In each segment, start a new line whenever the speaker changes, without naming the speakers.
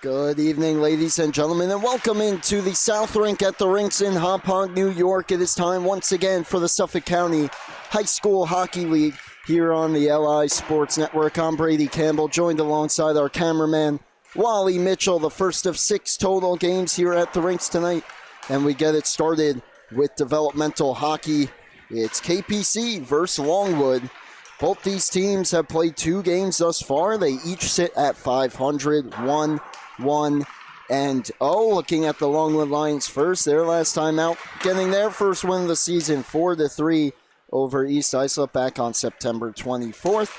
Good evening, ladies and gentlemen, and welcome into the South Rink at the Rinks in Hauppauge, New York. It is time once again for the Suffolk County High School Hockey League here on the LI Sports Network. I'm Brady Campbell, joined alongside our cameraman, Wally Mitchell, the first of 6 total games here at the Rinks tonight. And we get it started with developmental hockey. It's KPC versus Longwood. Both these teams have played 2 games thus far. They each sit at 500, 1-0. Looking at the Longwood Lions first, their last time out, getting their first win of the season, 4-3 over East Islip back on September 24th.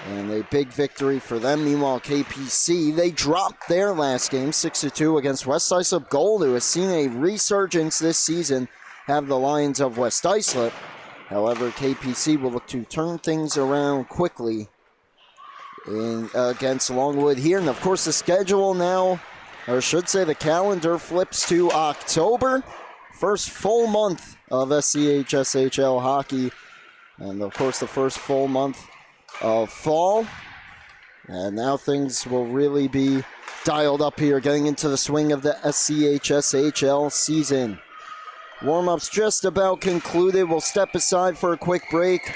And a big victory for them. Meanwhile, KPC, they dropped their last game, 6-2 against West Islip Gold, who has seen a resurgence this season, have the Lions of West Islip. However, KPC will look to turn things around quickly against Longwood here. And of course, the schedule now, or I should say the calendar, flips to October. First full month of SCHSHL hockey. And of course, the first full month of fall. And now things will really be dialed up here, getting into the swing of the SCHSHL season. Warm-ups just about concluded. We'll step aside for a quick break.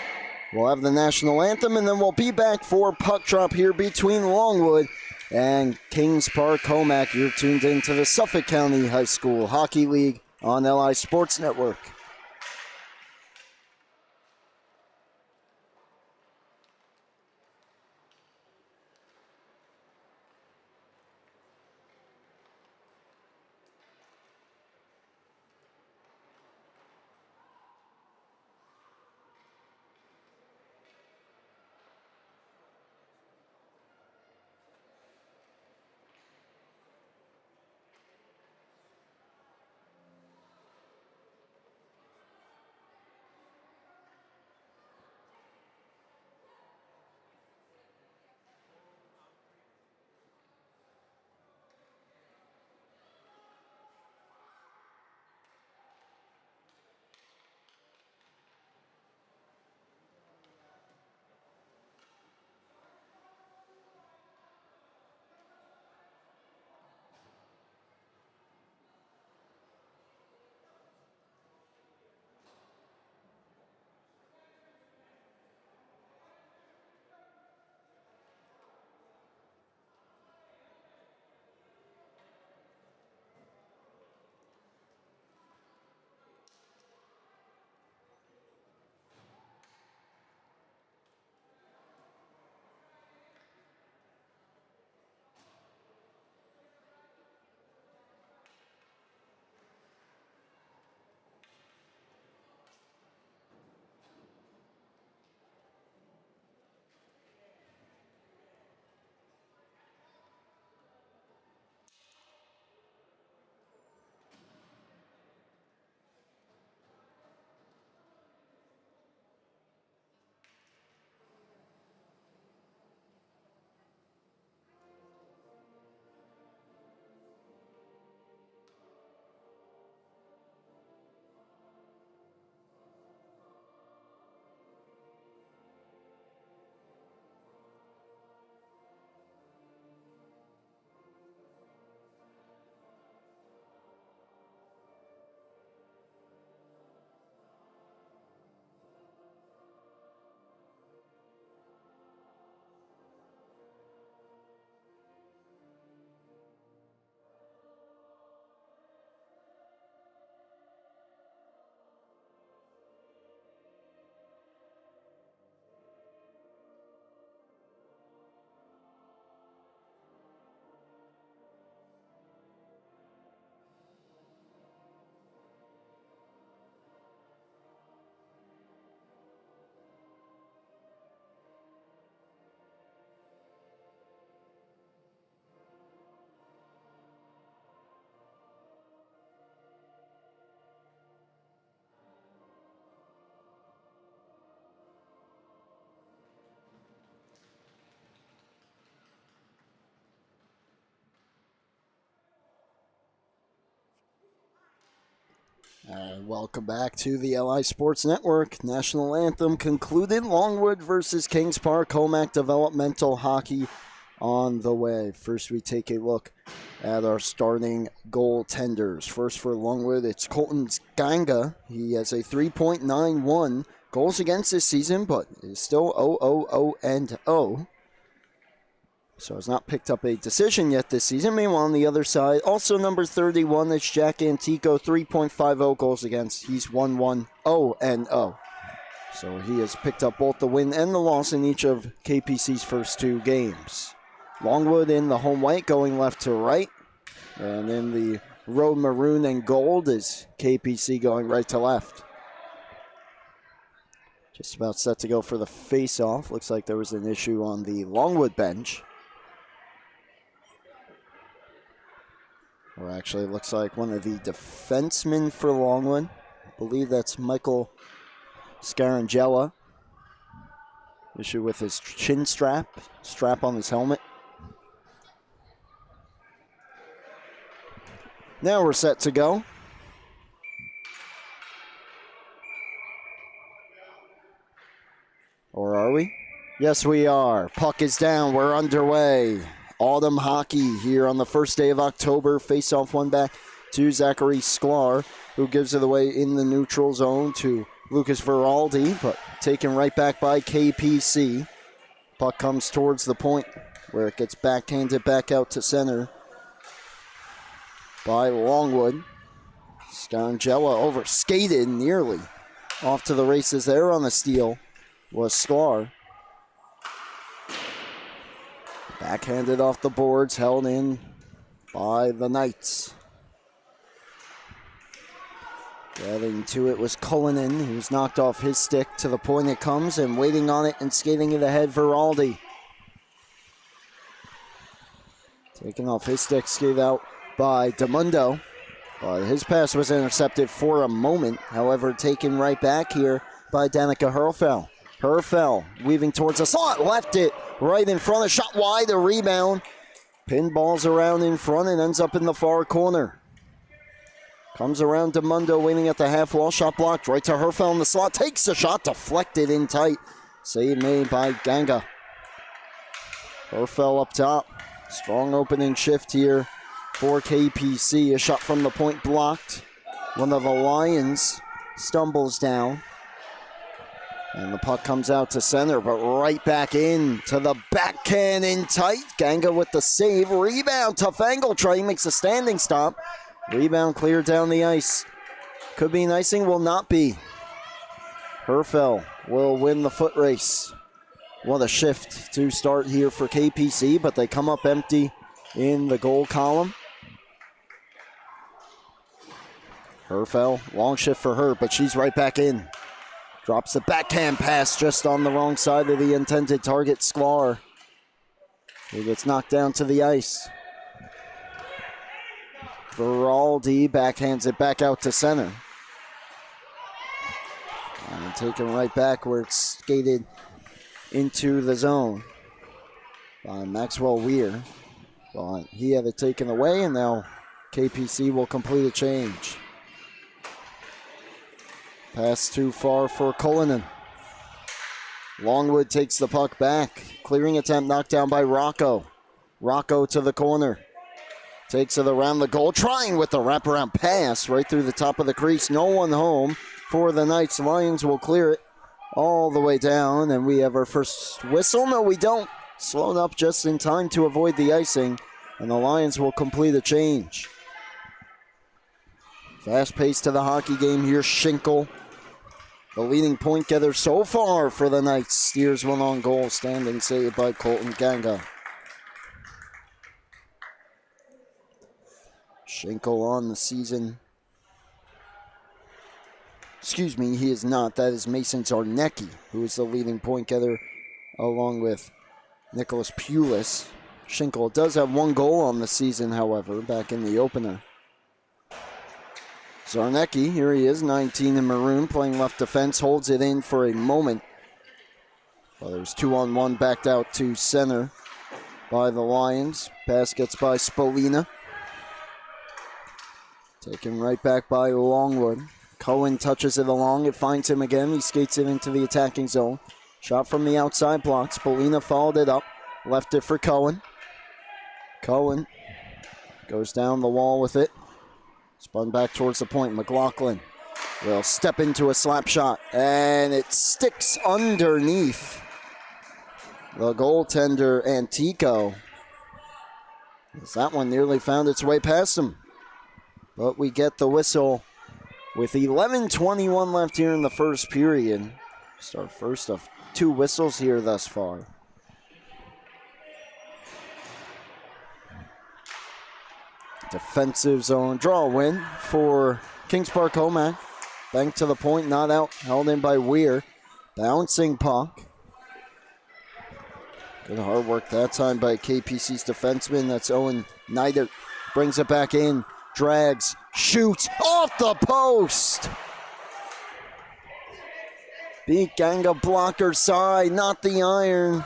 We'll have the national anthem, and then we'll be back for puck drop here between Longwood and Kings Park Commack. You're tuned into the Suffolk County High School Hockey League on LI Sports Network. Welcome back to the LI Sports Network. National anthem concluded. Longwood versus Kings Park Commack Developmental Hockey on the way. First, we take a look at our starting goaltenders. First for Longwood, it's Colton Ganga. He has a 3.91 goals against this season, but is still 0-0-0-0. So has not picked up a decision yet this season. Meanwhile, on the other side, also number 31, it's Jack Antico, 3.50 goals against. He's 1-1-0-0. So he has picked up both the win and the loss in each of KPC's first 2 games. Longwood in the home white going left to right. And in the road maroon and gold is KPC going right to left. Just about set to go for the face-off. Looks like there was an issue on the Longwood bench. Or actually, it looks like one of the defensemen for Longwood. I believe that's Michael Scarangella. Issue with his chin strap on his helmet. Now we're set to go. Or are we? Yes, we are. Puck is down. We're underway. Autumn hockey here on the first day of October. Face-off one back to Zachary Sklar, who gives it away in the neutral zone to Lucas Veraldi, but taken right back by KPC. Puck comes towards the point where it gets backhanded back out to center by Longwood. Scarangella overskated nearly. Off to the races there on the steal was Sklar. Backhanded off the boards, held in by the Knights. Getting to it was Cullinan. He was knocked off his stick. To the point it comes, and waiting on it and skating it ahead, Veraldi. Taken off his stick, skated out by DeMundo. His pass was intercepted for a moment. However, taken right back here by Danica Herfel. Herfel weaving towards the slot, left it right in front, a shot wide, a rebound. Pinballs around in front and ends up in the far corner. Comes around DeMundo waiting at the half wall, shot blocked right to Herfel in the slot, takes the shot, deflected in tight. Save made by Ganga. Herfel up top, strong opening shift here for KPC. A shot from the point blocked. One of the Lions stumbles down. And the puck comes out to center, but right back in to the backhand in tight. Ganga with the save. Rebound, tough angle try, makes a standing stop. Rebound cleared down the ice. Could be an icing, will not be. Herfel will win the foot race. What a shift to start here for KPC, but they come up empty in the goal column. Herfel, long shift for her, but she's right back in. Drops the backhand pass just on the wrong side of the intended target, Sklar. He gets knocked down to the ice. Veraldi backhands it back out to center. And taken right back where it's skated into the zone by Maxwell Weir. But he had it taken away, and now KPC will complete a change. Pass too far for Cullinan. Longwood takes the puck back. Clearing attempt knocked down by Rocco. Rocco to the corner. Takes it around the goal, trying with the wraparound pass right through the top of the crease. No one home for the Knights. Lions will clear it all the way down, and we have our first whistle. No, we don't. Slowed up just in time to avoid the icing, and the Lions will complete a change. Fast pace to the hockey game here. Schinkel, the leading point getter so far for the Knights, steers one on goal. Standing save by Colton Ganga. Schinkel on the season. Excuse me, he is not. That is Mason Zarnecki, who is the leading point getter along with Nicholas Pulis. Schinkel does have one goal on the season, however, back in the opener. Zarnecki, here he is, 19 in maroon, playing left defense, holds it in for a moment. Well, there's 2-on-1 backed out to center by the Lions. Pass gets by Spolina. Taken right back by Longwood. Cohen touches it along. It finds him again. He skates it into the attacking zone. Shot from the outside block. Spolina followed it up. Left it for Cohen. Cohen goes down the wall with it. Spun back towards the point. McLaughlin will step into a slap shot, and it sticks underneath the goaltender, Antico. As that one nearly found its way past him. But we get the whistle with 11:21 left here in the first period. It's our first of 2 whistles here thus far. Defensive zone draw win for Kings Park Commack. Banked to the point, not out, held in by Weir. Bouncing puck. Good hard work that time by KPC's defenseman. That's Owen Neidert. Brings it back in, drags, shoots off the post. Beat Ganga blocker side, not the iron.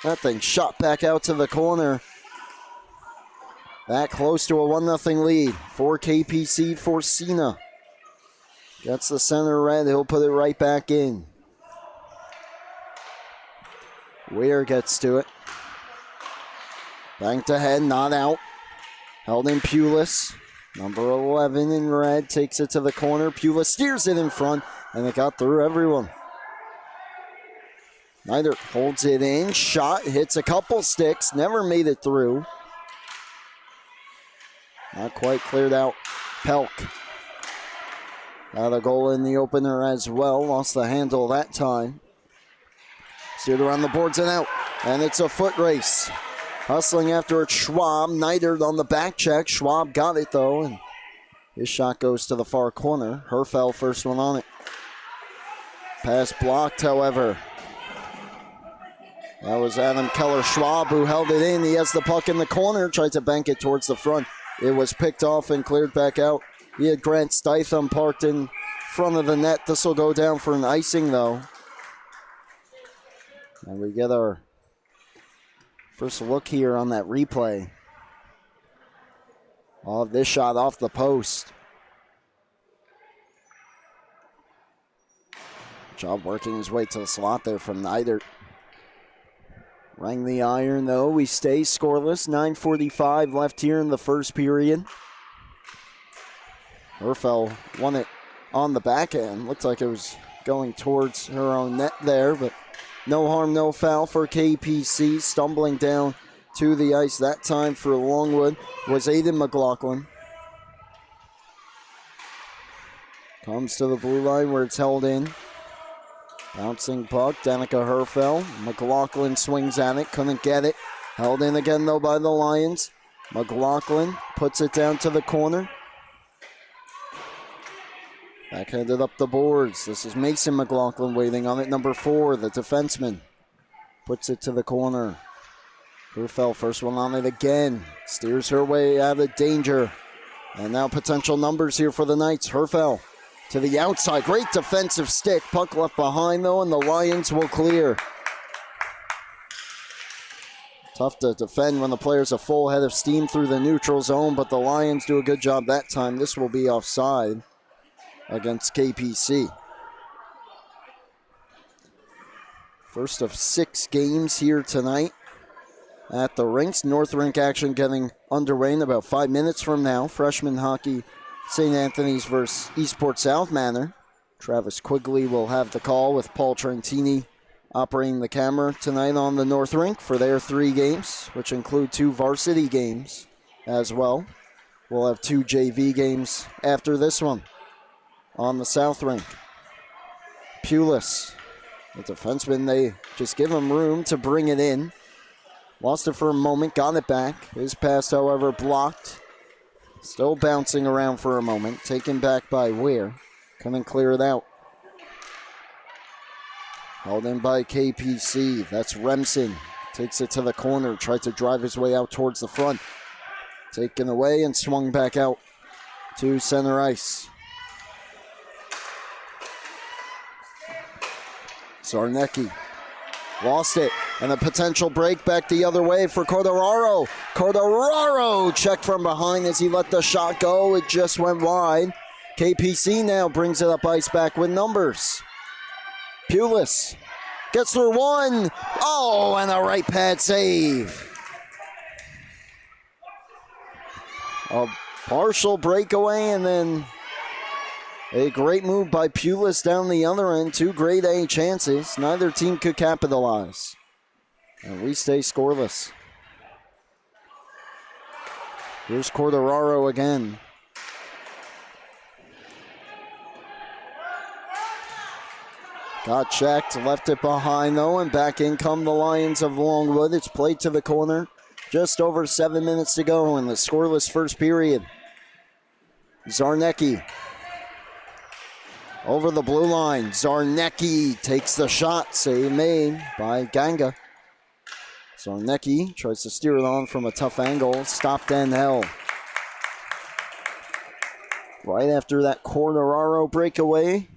That thing shot back out to the corner. That close to a 1-0 lead for KPC for Cena. Gets the center red, he'll put it right back in. Weir gets to it. Banked ahead, not out. Held in Pulis. Number 11 in red takes it to the corner. Pulis steers it in front, and it got through everyone. Neidert holds it in. Shot, hits a couple sticks, never made it through. Not quite cleared out. Pelk. Got a goal in the opener as well. Lost the handle that time. Steered around the boards and out. And it's a foot race. Hustling after it, Schwab. Neidert on the back check. Schwab got it though. And his shot goes to the far corner. Herfel first one on it. Pass blocked, however. That was Adam Keller-Schwab who held it in. He has the puck in the corner. Tried to bank it towards the front. It was picked off and cleared back out. He had Grant Stitham parked in front of the net. This will go down for an icing, though. And we get our first look here on that replay. Oh, this shot off the post. Job working his way to the slot there from Neidert. Rang the iron, though. We stay scoreless. 9:45 left here in the first period. Herfel won it on the backhand. Looked like it was going towards her own net there, but no harm, no foul for KPC. Stumbling down to the ice that time for Longwood was Aiden McLaughlin. Comes to the blue line where it's held in. Bouncing puck, Danica Herfel. McLaughlin swings at it, couldn't get it. Held in again, though, by the Lions. McLaughlin puts it down to the corner. Backhanded up the boards. This is Mason McLaughlin waiting on it. Number 4, the defenseman. Puts it to the corner. Herfel, first one on it again. Steers her way out of danger. And now potential numbers here for the Knights. Herfel to the outside. Great defensive stick. Puck left behind, though, and the Lions will clear. Tough to defend when the player's a full head of steam through the neutral zone, but the Lions do a good job that time. This will be offside against KPC. First of 6 games here tonight at the rinks. North Rink action getting underway in about 5 minutes from now. Freshman hockey, St. Anthony's versus Eastport South Manor. Travis Quigley will have the call with Paul Trentini operating the camera tonight on the North Rink for their 3 games, which include 2 varsity games as well. We'll have 2 JV games after this one on the South Rink. Pulis, the defenseman, they just give him room to bring it in. Lost it for a moment, got it back. His pass, however, blocked. Still bouncing around for a moment. Taken back by Weir. Couldn't clear it out. Held in by KPC. That's Remsen. Takes it to the corner. Tried to drive his way out towards the front. Taken away and swung back out to center ice. Zarnecki lost it, and a potential break back the other way for Cordoraro. Cordoraro checked from behind as he let the shot go. It just went wide. KPC now brings it up ice back with numbers. Pulis gets through one. Oh, and a right pad save. A partial breakaway and then a great move by Pulis down the other end. 2 grade A chances. Neither team could capitalize. And we stay scoreless. Here's Corderaro again. Got checked, left it behind though, and back in come the Lions of Longwood. It's played to the corner. Just over 7 minutes to go in the scoreless first period. Zarnecki over the blue line. Zarnecki takes the shot. Save made by Ganga. Zarnecki tries to steer it on from a tough angle. Stopped and held. Right after that Corderaro breakaway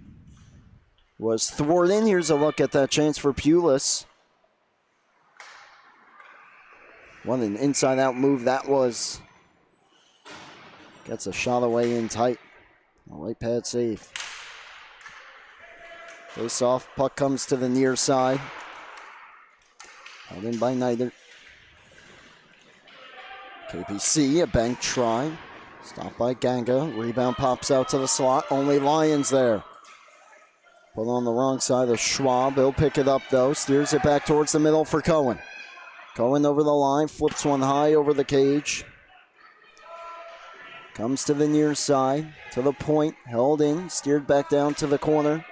was thwarted. Here's a look at that chance for Pulis. What an inside-out move that was. Gets a shot away in tight. Right pad safe. Face off, puck comes to the near side. Held in by Neidert. KPC, a bank try. Stopped by Ganga. Rebound pops out to the slot. Only Lions there. Put on the wrong side of Schwab. He'll pick it up though. Steers it back towards the middle for Cohen. Cohen over the line. Flips one high over the cage. Comes to the near side. To the point. Held in. Steered back down to the corner.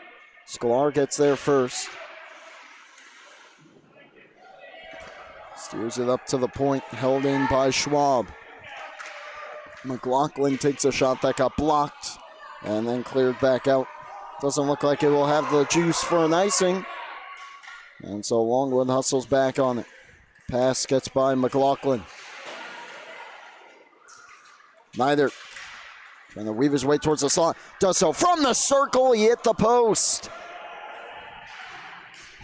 Sklar gets there first. Steers it up to the point. Held in by Schwab. McLaughlin takes a shot that got blocked and then cleared back out. Doesn't look like it will have the juice for an icing. And so Longwood hustles back on it. Pass gets by McLaughlin. Neidert trying to weave his way towards the slot. Does so from the circle. He hit the post.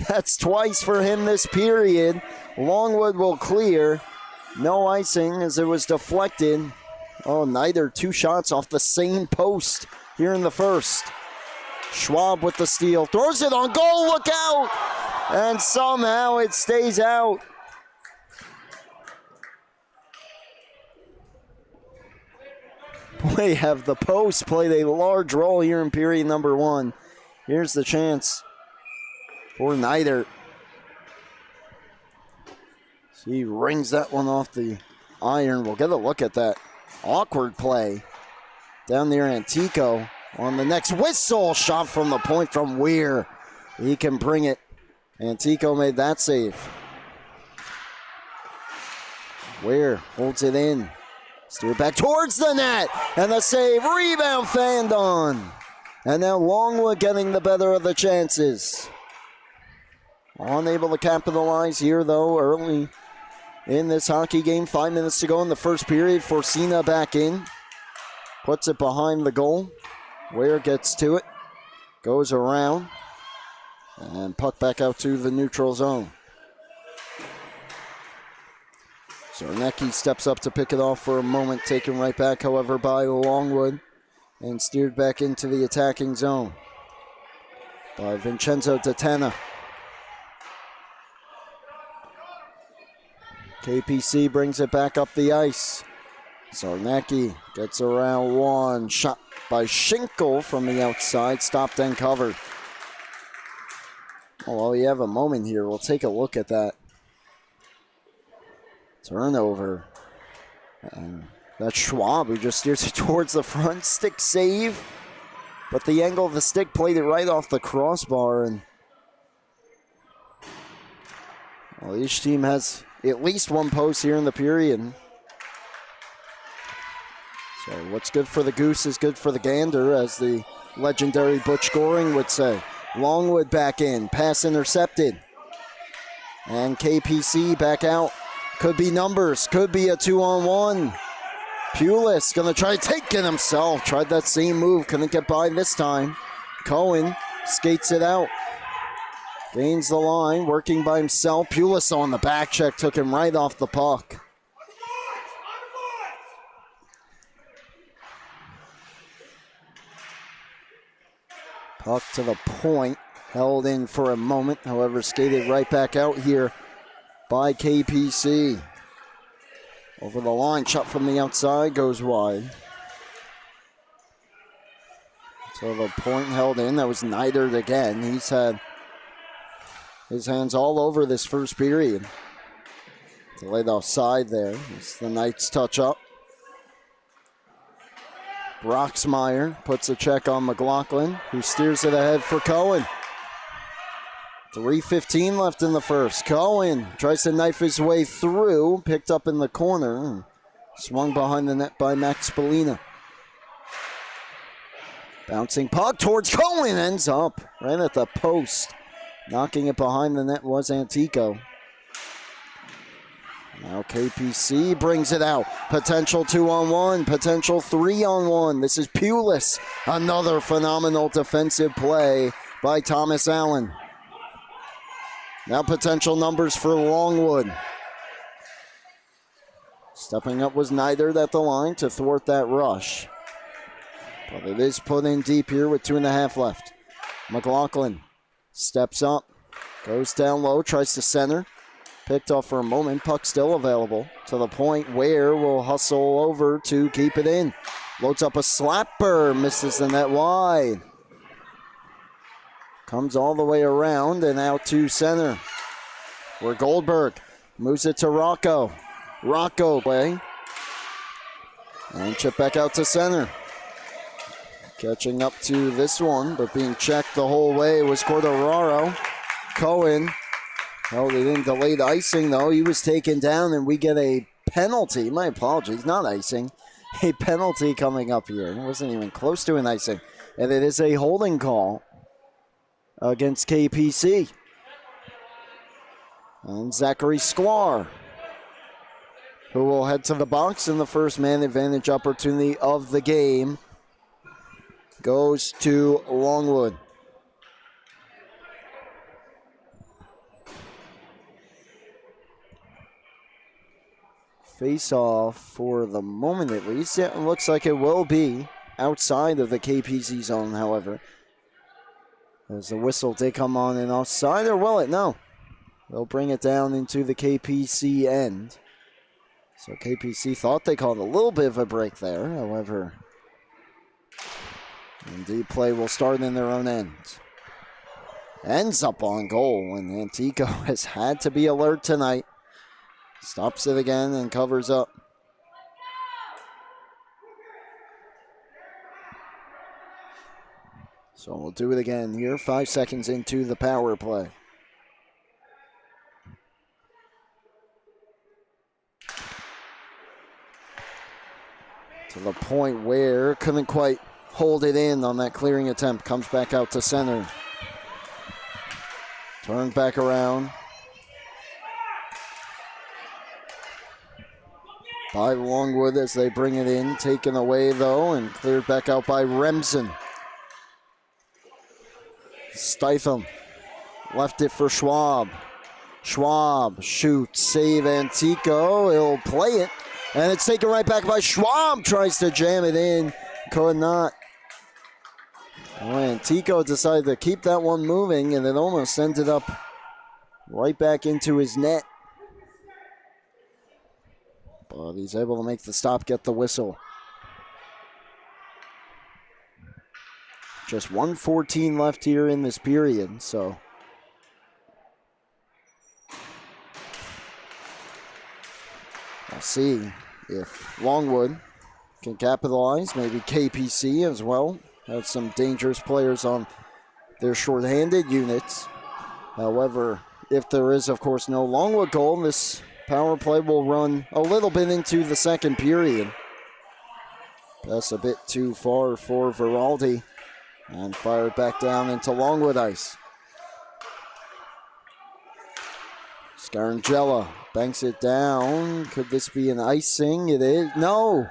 That's twice for him this period. Longwood will clear. No icing as it was deflected. Oh, Neidert, 2 shots off the same post here in the first. Schwab with the steal. Throws it on goal. Look out. And somehow it stays out. Boy, have the post played a large role here in period number 1. Here's the chance for Neidert. He rings that one off the iron. We'll get a look at that awkward play down near Antico on the next whistle. Shot from the point from Weir. He can bring it. Antico made that save. Weir holds it in. Steer back towards the net. And the save. Rebound Fandon. And now Longwood getting the better of the chances. Unable to capitalize here though early in this hockey game. 5 minutes to go in the first period. Forcina back in. Puts it behind the goal. Ware gets to it. Goes around. And puck back out to the neutral zone. Zarnecki steps up to pick it off for a moment. Taken right back, however, by Longwood. And steered back into the attacking zone by Vincenzo Datena. KPC brings it back up the ice. Zarnecki gets around one. Shot by Schinkel from the outside. Stopped and covered. Well, we have a moment here. We'll take a look at that. Turnover. And that's Schwab who just steers it towards the front. Stick save. But the angle of the stick played it right off the crossbar. And well, each team has at least one post here in the period. So what's good for the goose is good for the gander, as the legendary Butch Goring would say. Longwood back in. Pass intercepted. And KPC back out. Could be numbers. Could be a 2-on-1. Pulis going to try to take it himself. Tried that same move. Couldn't get by this time. Cohen skates it out. Gains the line. Working by himself. Pulis on the back check. Took him right off the puck. Puck to the point. Held in for a moment. However, skated right back out here by KPC. Over the line, shot from the outside, goes wide. So the point held in. That was Neidert again. He's had his hands all over this first period. Delayed offside there. It's the Knights touch up. Broxmeyer puts a check on McLaughlin, who steers it ahead for Cohen. 3:15 left in the first. Cohen tries to knife his way through, picked up in the corner, swung behind the net by Max Spallina. Bouncing puck towards Cohen, ends up right at the post. Knocking it behind the net was Antico. Now KPC brings it out. Potential 2-on-1, potential 3-on-1. This is Pulis. Another phenomenal defensive play by Thomas Allen. Now potential numbers for Longwood. Stepping up was Neidert at the line to thwart that rush. But it is put in deep here with 2.5 left. McLaughlin steps up, goes down low, tries to center. Picked off for a moment, puck still available. To the point where will hustle over to keep it in. Loads up a slapper, misses the net wide. Comes all the way around and out to center, where Goldberg moves it to Rocco. Rocco way. And chip back out to center. Catching up to this one, but being checked the whole way was Cordoraro. Cohen held it in, delayed icing though. He was taken down and we get a penalty. My apologies, not icing. A penalty coming up here. It wasn't even close to an icing. And it is a holding call against KPC. And Zachary Sklar, who will head to the box in the first man advantage opportunity of the game, goes to Longwood. Face off for the moment at least. It looks like it will be outside of the KPC zone, however. As the whistle did come on and offside, or will it? No. They'll bring it down into the KPC end. So KPC thought they called a little bit of a break there, however, indeed play will start in their own end. Ends up on goal, and Antico has had to be alert tonight. Stops it again and covers up. So we'll do it again here, 5 seconds into the power play. To the point where couldn't quite hold it in on that clearing attempt. Comes back out to center. Turned back around by Longwood as they bring it in. Taken away though and cleared back out by Remsen. Stitham left it for Schwab. Schwab shoots, save Antico. He'll play it. And it's taken right back by Schwab. Tries to jam it in. Could not. Well, Antico decided to keep that one moving, and it almost ended up right back into his net. But he's able to make the stop, get the whistle. Just 1:14 left here in this period, so we'll see if Longwood can capitalize. Maybe KPC as well. Have some dangerous players on their shorthanded units. However, if there is, of course, no Longwood goal, this power play will run a little bit into the second period. That's a bit too far for Veraldi. And fired back down into Longwood ice. Scarangella banks it down. Could this be an icing? It is. No.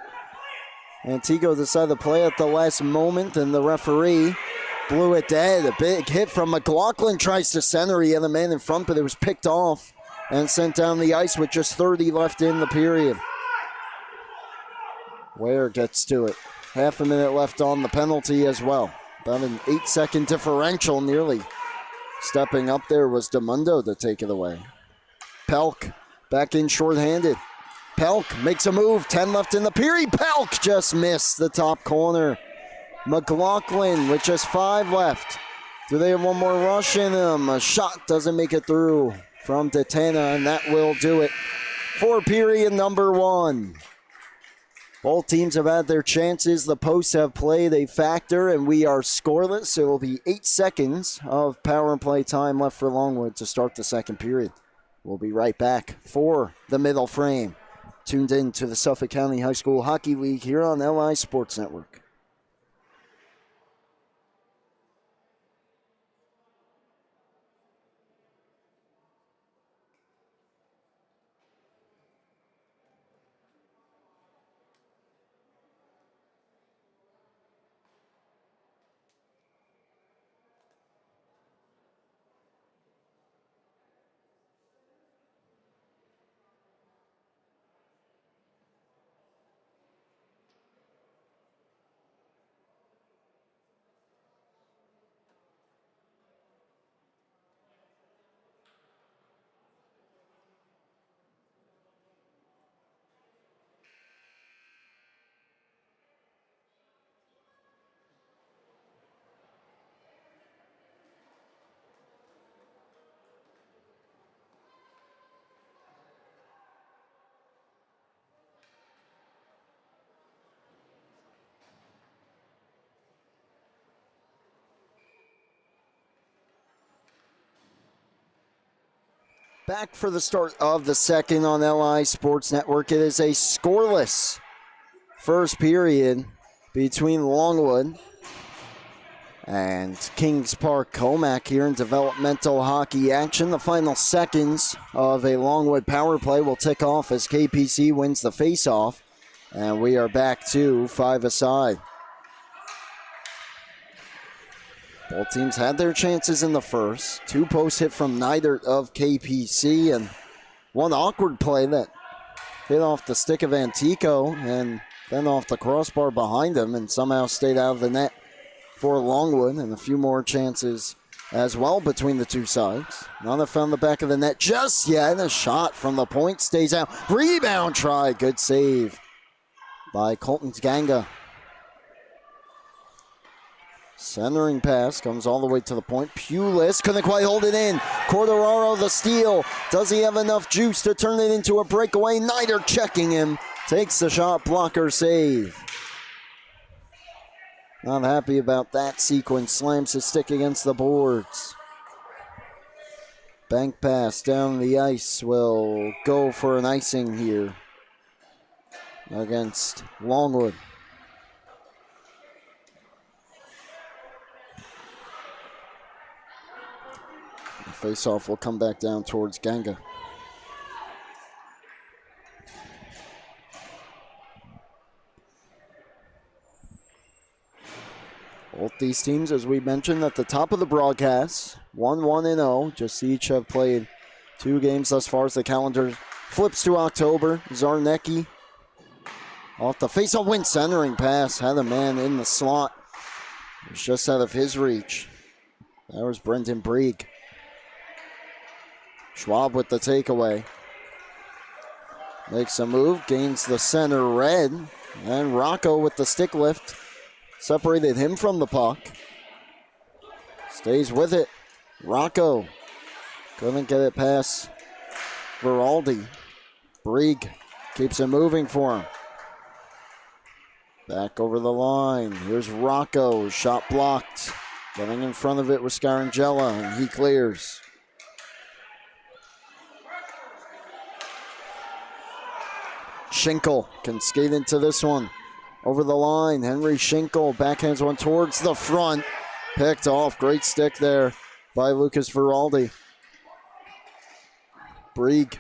Antico decided to play at the last moment, and the referee blew it dead. A big hit from McLaughlin. Tries to center. He had a man in front, but it was picked off and sent down the ice with just 30 left in the period. Ware gets to it. Half a minute left on the penalty as well. About an 8-second differential, nearly. Stepping up there was DeMundo to take it away. Pelk back in shorthanded. Pelk makes a move. 10 left in the period. Pelk just missed the top corner. McLaughlin with just 5 left. Do they have one more rush in them? A shot doesn't make it through from Detena, and that will do it for period number 1. Both teams have had their chances. The posts have played a factor, and we are scoreless. It will be 8 seconds of power and play time left for Longwood to start the second period. We'll be right back for the middle frame. Tuned in to the Suffolk County High School Hockey League here on LI Sports Network. Back for the start of the second on LI Sports Network. It is a scoreless first period between Longwood and Kings Park Commack here in developmental hockey action. The final seconds of a Longwood power play will tick off as KPC wins the faceoff, and we are back to 5-a-side. Both teams had their chances in the first. 2 posts hit from neither of KPC, and one awkward play that hit off the stick of Antico and then off the crossbar behind him and somehow stayed out of the net for Longwood, and a few more chances as well between the two sides. None have found the back of the net just yet. A shot from the point stays out. Rebound try. Good save by Colton Ganga. Centering pass comes all the way to the point. Pulis couldn't quite hold it in. Corderaro the steal. Does he have enough juice to turn it into a breakaway? Nider checking him. Takes the shot blocker save. Not happy about that sequence. Slams his stick against the boards. Bank pass down the ice will go for an icing here against Longwood. Face-off will come back down towards Ganga. Both these teams, as we mentioned at the top of the broadcast, 1-1-0. Just each have played 2 games thus far as the calendar flips to October. Zarnecki off the face-off win, centering pass. Had a man in the slot. It was just out of his reach. That was Brendan Brieg. Schwab with the takeaway. Makes a move, gains the center red. And Rocco with the stick lift. Separated him from the puck. Stays with it. Rocco couldn't get it past Veraldi. Brieg keeps it moving for him. Back over the line. Here's Rocco. Shot blocked. Getting in front of it with Scarangella, and he clears. Schinkel can skate into this one. Over the line, Henry Schinkel backhands one towards the front. Picked off, great stick there by Lucas Veraldi. Brieg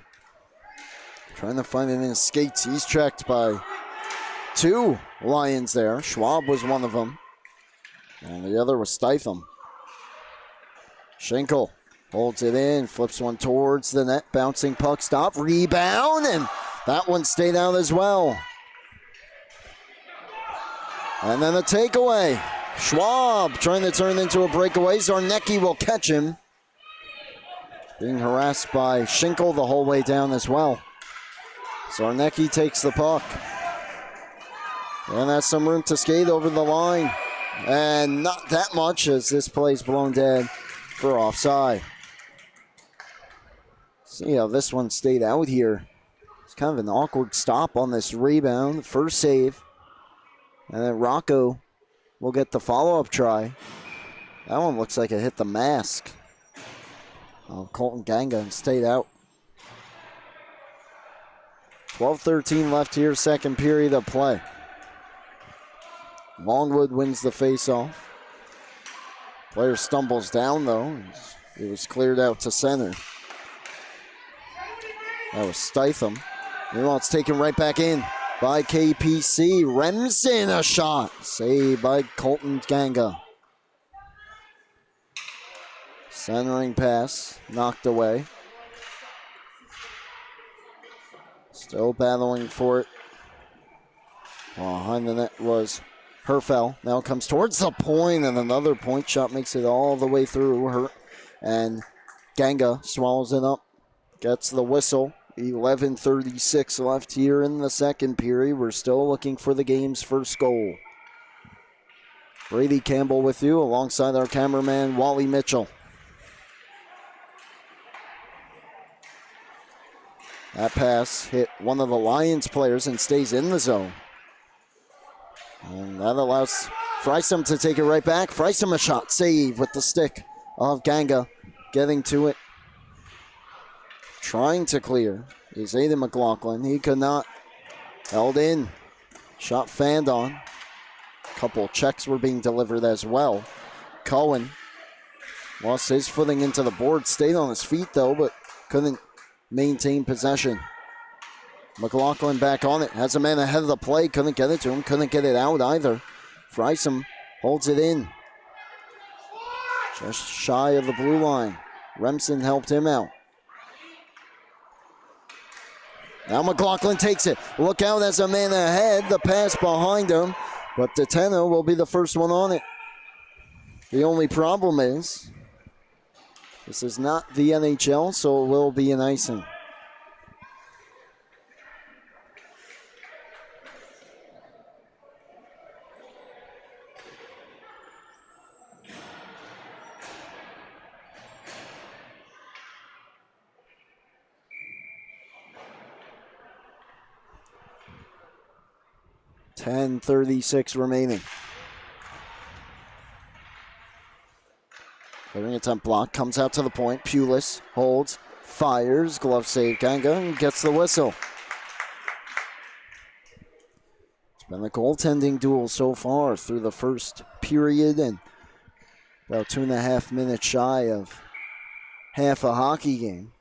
trying to find it in his skates. He's checked by 2 Lions there. Schwab was one of them, and the other was Stitham. Schinkel holds it in, flips one towards the net, bouncing puck stop, rebound, and that one stayed out as well. And then a takeaway. Schwab trying to turn into a breakaway. Zarnecki will catch him. Being harassed by Schinkel the whole way down as well. Zarnecki takes the puck. And that's some room to skate over the line. And not that much as this play's blown dead for offside. See how this one stayed out here. It's kind of an awkward stop on this rebound. First save. And then Rocco will get the follow-up try. That one looks like it hit the mask of Colton Ganga and stayed out. 12-13 left here, second period of play. Longwood wins the face-off. Player stumbles down, though. It was cleared out to center. That was Stitham. Meanwhile, it's taken right back in by KPC. Remsen, a shot. Saved by Colton Ganga. Centering pass, knocked away. Still battling for it. Behind the net was Herfel. Now comes towards the point, and another point shot makes it all the way through. And Ganga swallows it up. Gets the whistle. 11:36 left here in the second period. We're still looking for the game's first goal. Brady Campbell with you alongside our cameraman Wally Mitchell. That pass hit one of the Lions players and stays in the zone. And that allows Frysum to take it right back. Frysum a shot, save with the stick of Ganga. Getting to it. Trying to clear is Aiden McLaughlin. He could not. Held in. Shot fanned on. Couple checks were being delivered as well. Cohen lost his footing into the board. Stayed on his feet though, but couldn't maintain possession. McLaughlin back on it. Has a man ahead of the play. Couldn't get it to him. Couldn't get it out either. Frysum holds it in. Just shy of the blue line. Remsen helped him out. Now McLaughlin takes it. Look out, as a man ahead. The pass behind him. But Deteno will be the first one on it. The only problem is this is not the NHL, so it will be an icing. .36 remaining. Clearing attempt block, comes out to the point. Pulis holds, fires, glove save. Ganga gets the whistle. It's been a goaltending duel so far through the first period and about 2.5 minutes shy of half a hockey game.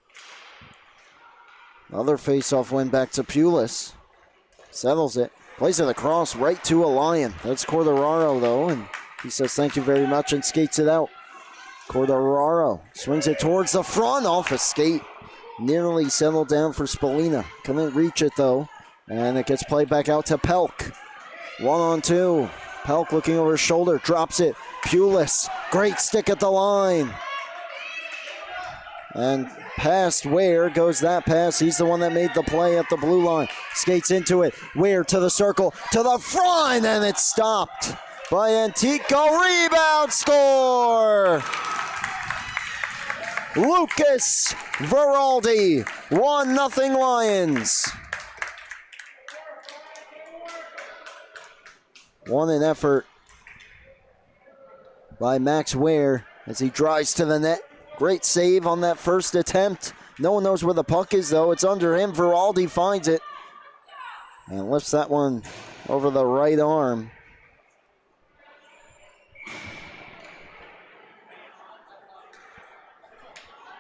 Another face-off win back to Pulis. Settles it. Plays it across right to a Lion. That's Cordararo, though, and he says thank you very much and skates it out. Cordararo swings it towards the front off a skate. Nearly settled down for Spalina. Couldn't reach it, though, and it gets played back out to Pelk. 1-on-2. Pelk looking over his shoulder, drops it. Pulis, great stick at the line. And past Ware goes that pass. He's the one that made the play at the blue line. Skates into it. Ware to the circle, to the front, and it's stopped by Antico. Rebound, score! Lucas Veraldi, 1-0 Lions. What an effort by Max Ware as he drives to the net. Great save on that first attempt. No one knows where the puck is, though. It's under him. Veraldi finds it and lifts that one over the right arm.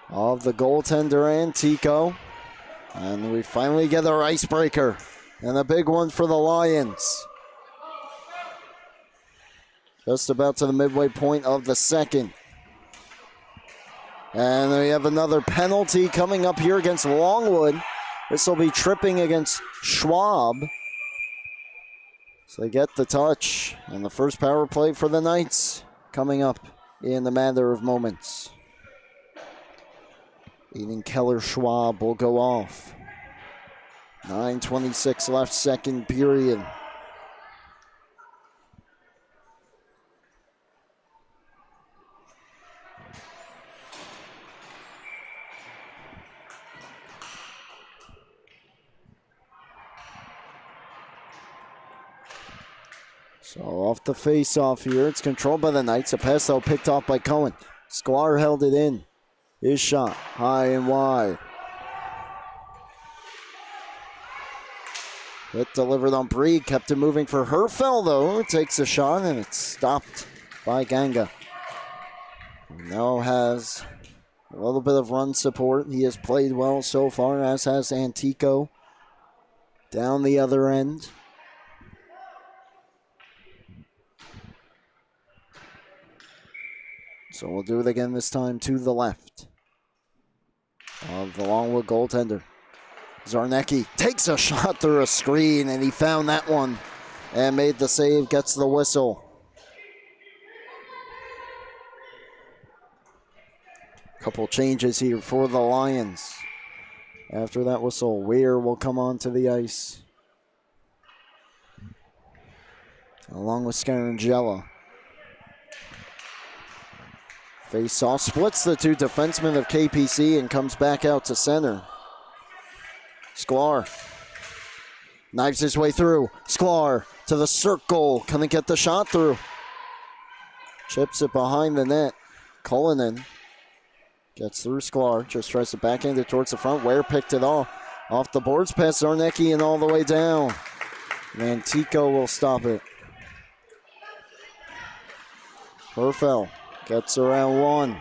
Of the goaltender, Antico. And we finally get our icebreaker. And a big one for the Lions. Just about to the midway point of the second. And we have another penalty coming up here against Longwood. This will be tripping against Schwab. So they get the touch. And the first power play for the Knights coming up in the matter of moments. Aiden Keller Schwab will go off. 9:26 left, second period. So off the face-off here. It's controlled by the Knights. A pass though picked off by Cohen. Sklar held it in. His shot high and wide. Hit delivered on Breed. Kept it moving for Herfel though. Takes a shot and it's stopped by Ganga. Now has a little bit of run support. He has played well so far, as has Antico. Down the other end. So we'll do it again this time to the left of the Longwood goaltender. Zarnecki takes a shot through a screen, and he found that one and made the save, gets the whistle. Couple changes here for the Lions. After that whistle, Weir will come onto the ice, along with Scarangella. Face-off splits the two defensemen of KPC and comes back out to center. Sklar knives his way through. Sklar to the circle. Couldn't get the shot through. Chips it behind the net. Cullinan gets through Sklar. Just tries to backhand it towards the front. Ware picked it off. Off the boards past Zarnecki and all the way down. Antico will stop it. Herfel gets around one.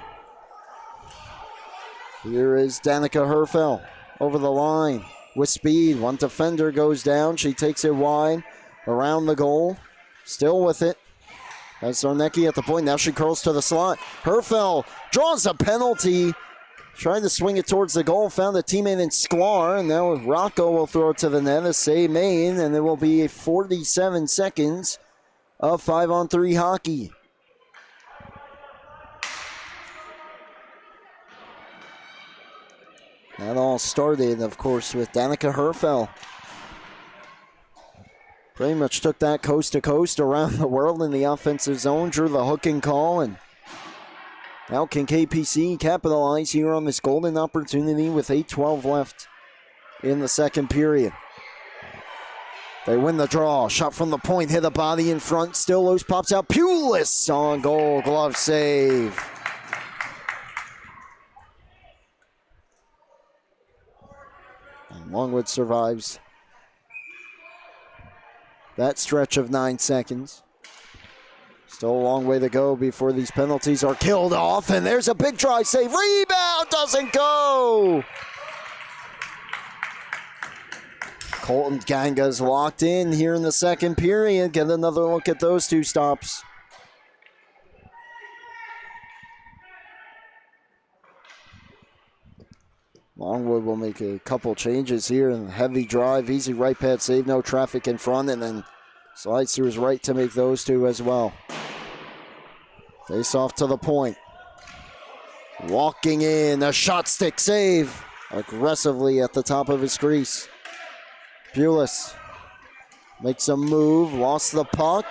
Here is Danica Herfel over the line with speed. One defender goes down. She takes it wide around the goal. Still with it. Has Zarnecki at the point. Now she curls to the slot. Herfel draws a penalty. Trying to swing it towards the goal. Found a teammate in Sklar. And now Rocco will throw it to the net. A save made. And it will be 47 seconds of 5-on-3 hockey. That all started, of course, with Danica Herfel. Pretty much took that coast to coast around the world in the offensive zone, drew the hooking call, and now can KPC capitalize here on this golden opportunity with 8:12 left in the second period. They win the draw. Shot from the point, hit the body in front, still loose, pops out. Pulis on goal, glove save. Longwood survives that stretch of 9 seconds. Still a long way to go before these penalties are killed off. And there's a big try save. Rebound doesn't go. Colton Ganga's locked in here in the second period. Get another look at those two stops. Longwood will make a couple changes here. And heavy drive, easy right pad save, no traffic in front, and then slides through his right to make those two as well. Face off to the point. Walking in, a shot stick save. Aggressively at the top of his crease. Pulis makes a move, lost the puck.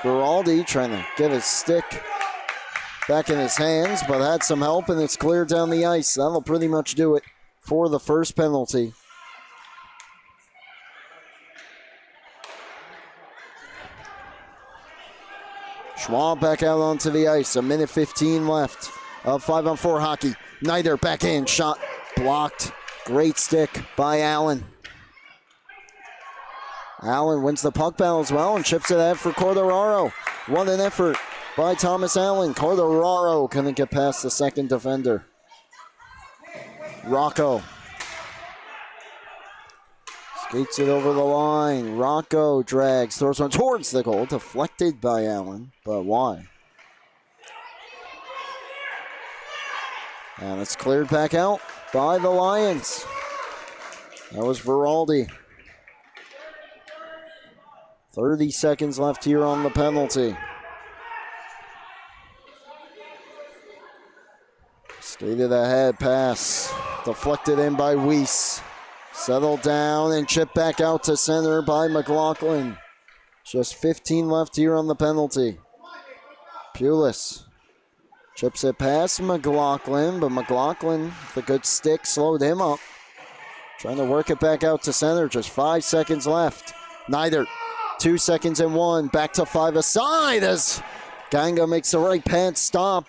Giraldi trying to get his stick back in his hands, but had some help, and it's cleared down the ice. That'll pretty much do it for the first penalty. Schwab back out onto the ice. 1:15 left of 5-on-4 hockey. Nider back in, shot blocked. Great stick by Allen. Allen wins the puck battle as well and chips it out for Cordoraro. What an effort by Thomas Allen. Cordoraro couldn't get past the second defender. Rocco skates it over the line. Rocco drags, throws one towards the goal, deflected by Allen, but why? And it's cleared back out by the Lions. That was Veraldi. 30 seconds left here on the penalty. Skated ahead, pass. Deflected in by Weiss. Settled down and chipped back out to center by McLaughlin. Just 15 left here on the penalty. Pulis chips it past McLaughlin, but McLaughlin, with a good stick, slowed him up. Trying to work it back out to center. Just 5 seconds left. Neither. 2 seconds and 1. Back to 5 aside as Ganga makes the right pad stop.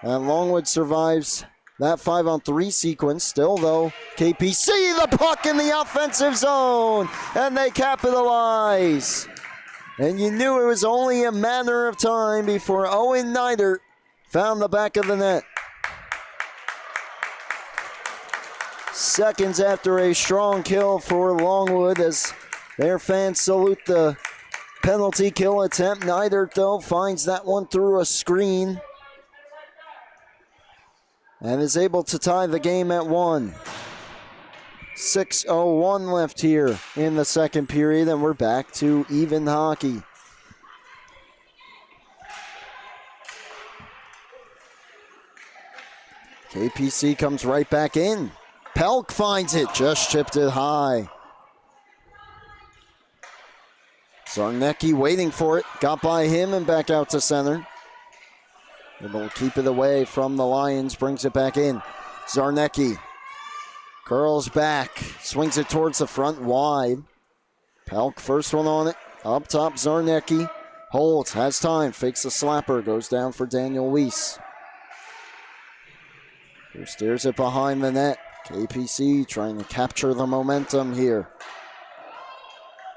And Longwood survives that 5-on-3 sequence. Still, though, KPC, the puck in the offensive zone. And they capitalize. And you knew it was only a matter of time before Owen Neidert found the back of the net. Seconds after a strong kill for Longwood as their fans salute the penalty kill attempt. Neidert, though, finds that one through a screen and is able to tie the game at 1. 6:01 left here in the second period, and we're back to even hockey. KPC comes right back in. Pelk finds it, just chipped it high. Zarnecki waiting for it, got by him and back out to center. Able to keep it away from the Lions, brings it back in. Zarnecki curls back, swings it towards the front, wide. Pelk, first one on it, up top Zarnecki. Holds, has time, fakes the slapper, goes down for Daniel Weiss. Who steers it behind the net. KPC trying to capture the momentum here.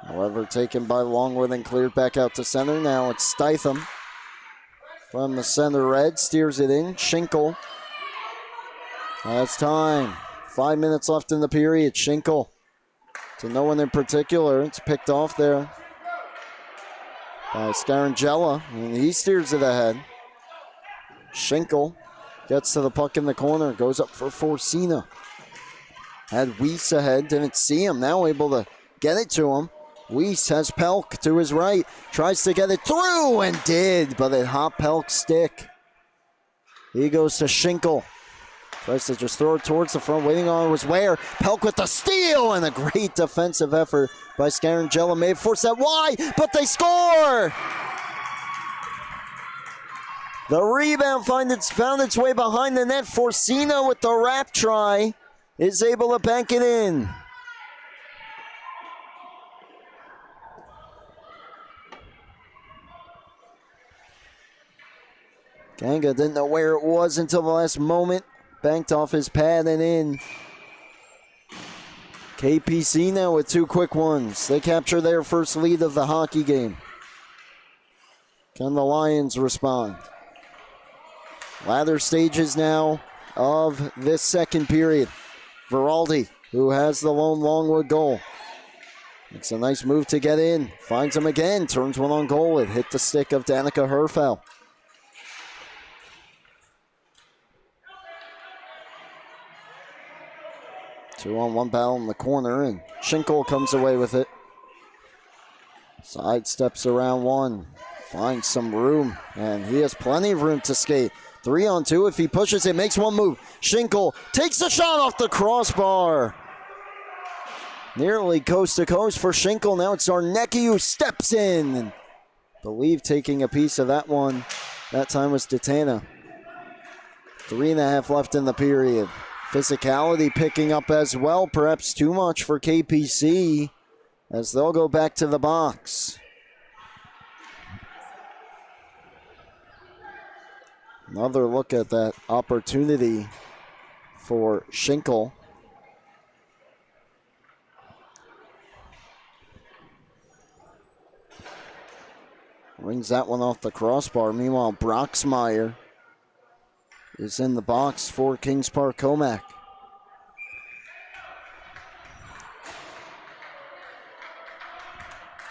However, taken by Longwood and cleared back out to center. Now it's Stitham from the center red, steers it in. Schinkel has time. 5 minutes left in the period. Schinkel to no one in particular. It's picked off there by Scarangella, and he steers it ahead. Schinkel gets to the puck in the corner, goes up for Forcina. Had Weiss ahead, didn't see him, now able to get it to him. Weiss has Pelk to his right, tries to get it through and did, but it hopped Pelk's stick. He goes to Schinkel. Tries to just throw it towards the front, waiting on it was Ware. Pelk with the steal and a great defensive effort by Scarangella. May have forced that wide, but they score! The rebound found its way behind the net. Forcina with the wrap try is able to bank it in. Ganga didn't know where it was until the last moment. Banked off his pad and in. KPC now with 2 quick ones. They capture their first lead of the hockey game. Can the Lions respond? Latter stages now of this second period. Veraldi, who has the lone Longwood goal. Makes a nice move to get in. Finds him again. Turns one on goal. It hit the stick of Danica Herfel. Two-on-one battle in the corner, and Schinkel comes away with it. Sidesteps around one. Finds some room, and he has plenty of room to skate. 3-on-2 if he pushes it, makes one move. Schinkel takes a shot off the crossbar. Nearly coast to coast for Schinkel. Now it's Zarnecki who steps in. And I believe taking a piece of that one. That time was Detana. 3.5 left in the period. Physicality picking up as well. Perhaps too much for KPC as they'll go back to the box. Another look at that opportunity for Schinkel. Rings that one off the crossbar. Meanwhile, Broxmeyer is in the box for Kings Park Commack.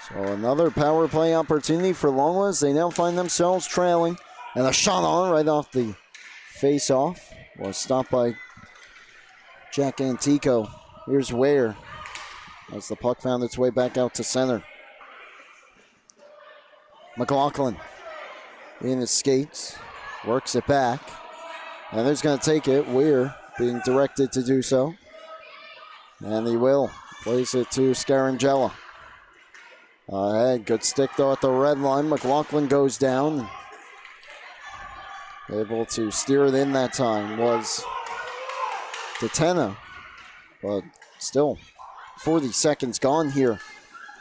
So another power play opportunity for Longwood. They now find themselves trailing. And a shot on right off the face-off was stopped by Jack Antico. Here's Ware as the puck found its way back out to center. McLaughlin in his skates, works it back. And there's going to take it. Weir being directed to do so. And he will. Plays it to Scarangella. Ahead, good stick though at the red line. McLaughlin goes down. Able to steer it in that time was Detena. But still, 40 seconds gone here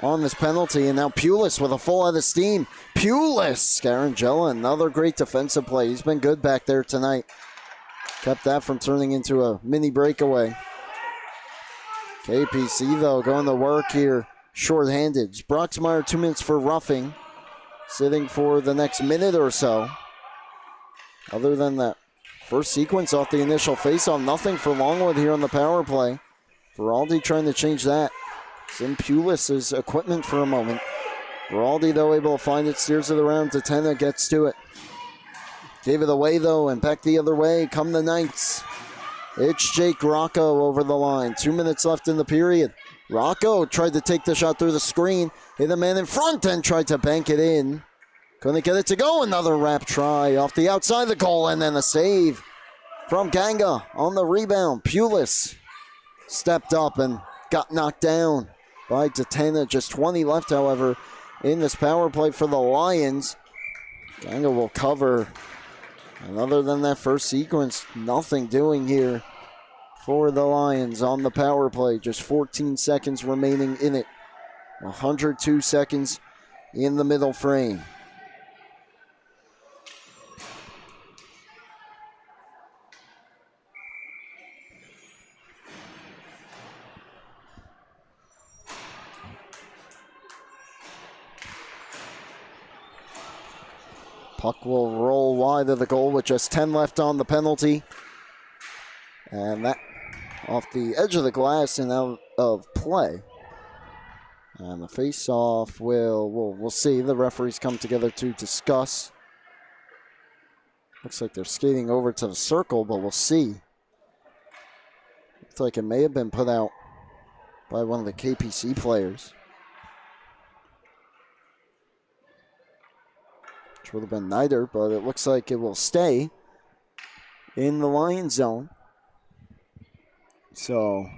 on this penalty. And now Pulis with a full head of steam. Pulis! Scarangella, another great defensive play. He's been good back there tonight. Kept that from turning into a mini breakaway. KPC, though, going to work here shorthanded. Broxmeyer 2 minutes for roughing. Sitting for the next minute or so. Other than that first sequence off the initial faceoff, nothing for Longwood here on the power play. Veraldi trying to change that. It's in Pulis' equipment for a moment. Veraldi, though, able to find it, steers it around. Detena gets to it. Gave it away, though, and back the other way come the Knights. It's Jake Rocco over the line. 2 minutes left in the period. Rocco tried to take the shot through the screen. Hit a man in front and tried to bank it in. Couldn't get it to go. Another wrap try off the outside of the goal, and then a save from Ganga on the rebound. Pulis stepped up and got knocked down by Detena. Just 20 left, however, in this power play for the Lions. Ganga will cover. And other than that first sequence, nothing doing here for the Lions on the power play. Just 14 seconds remaining in it. 102 seconds in the middle frame. Puck will roll wide of the goal with just 10 left on the penalty. And that off the edge of the glass and out of play. And the face-off we'll see. The referees come together to discuss. Looks like they're skating over to the circle, but we'll see. Looks like it may have been put out by one of the KPC players. Which would have been Nider, but it looks like it will stay in the Lions zone. So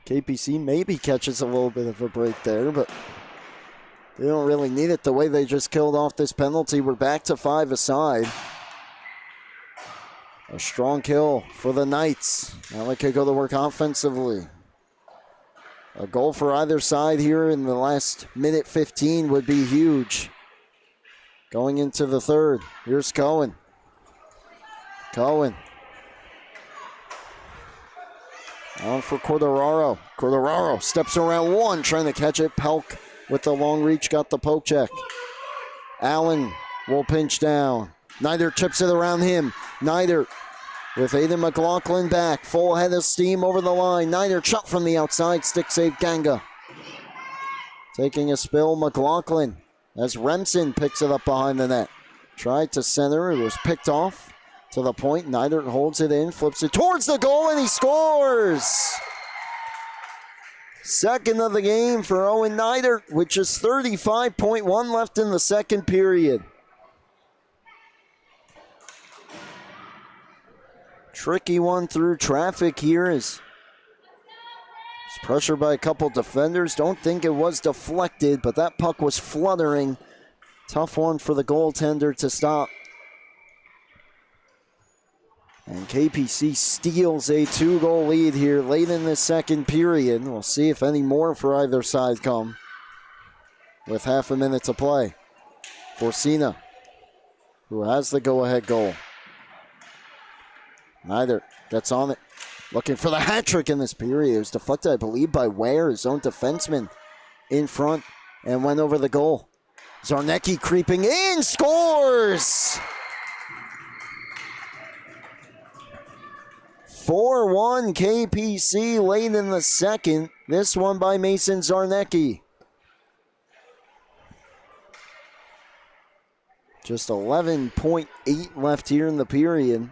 KPC maybe catches a little bit of a break there, but they don't really need it the way they just killed off this penalty. We're back to 5 aside. A strong kill for the Knights. Now they could go to work offensively. A goal for either side here in the last minute 15 would be huge. Going into the third, here's Cohen. Cohen. On for Cordoraro. Cordoraro steps around one, trying to catch it. Pelk with the long reach, got the poke check. Allen will pinch down. Nider chips it around him. Nider with Aiden McLaughlin back. Full head of steam over the line. Nider chopped from the outside. Stick save Ganga. Taking a spill, McLaughlin. As Remsen picks it up behind the net. Tried to center. It was picked off to the point. Nider holds it in, flips it towards the goal, and he scores! Second of the game for Owen Nider, with just 35.1 left in the second period. Tricky one through traffic here as he's pressured by a couple defenders. Don't think it was deflected, but that puck was fluttering. Tough one for the goaltender to stop. And KPC steals a 2-goal lead here late in the second period. We'll see if any more for either side come with half a minute to play. Forcina, who has the go-ahead goal. Nider gets on it. Looking for the hat trick in this period. It was deflected, I believe, by Ware, his own defenseman, in front and went over the goal. Zarnecki creeping in, scores! 4-1 KPC late in the second. This one by Mason Zarnecki. Just 11.8 left here in the period.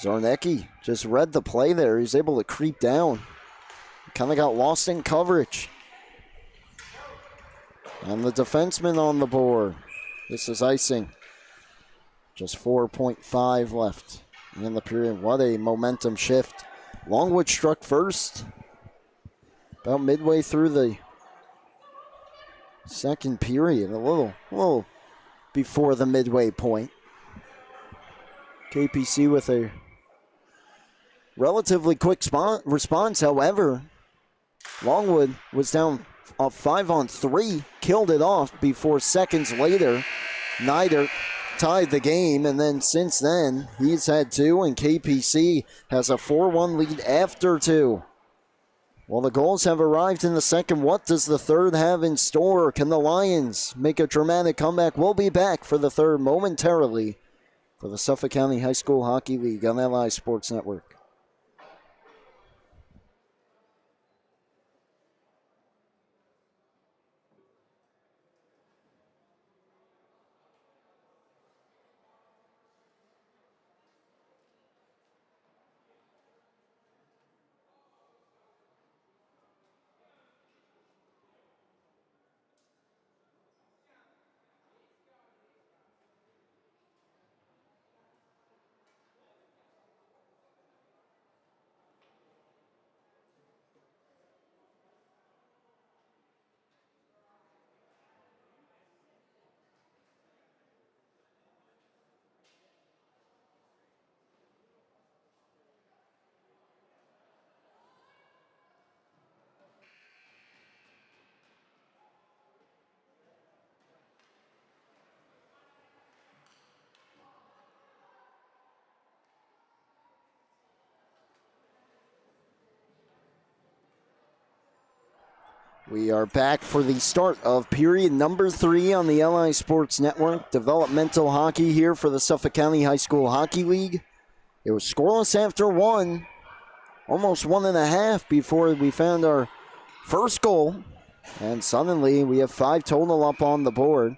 Zarnecki just read the play there. He's able to creep down. Kind of got lost in coverage. And the defenseman on the board. This is icing. Just 4.5 left in the period. What a momentum shift. Longwood struck first. about midway through the second period, a little before the midway point. KPC with a relatively quick response, however. Longwood was down 5-on-3, killed it off before seconds later, Neidert tied the game, and then since then, he's had 2, and KPC has a 4-1 lead after 2. Well, the goals have arrived in the second. What does the third have in store? Can the Lions make a dramatic comeback? We'll be back for the third momentarily for the Suffolk County High School Hockey League on LI Sports Network. We are back for the start of period number 3 on the LI Sports Network. Developmental hockey here for the Suffolk County High School Hockey League. It was scoreless after 1, almost 1.5 before we found our first goal. And suddenly we have 5 total up on the board.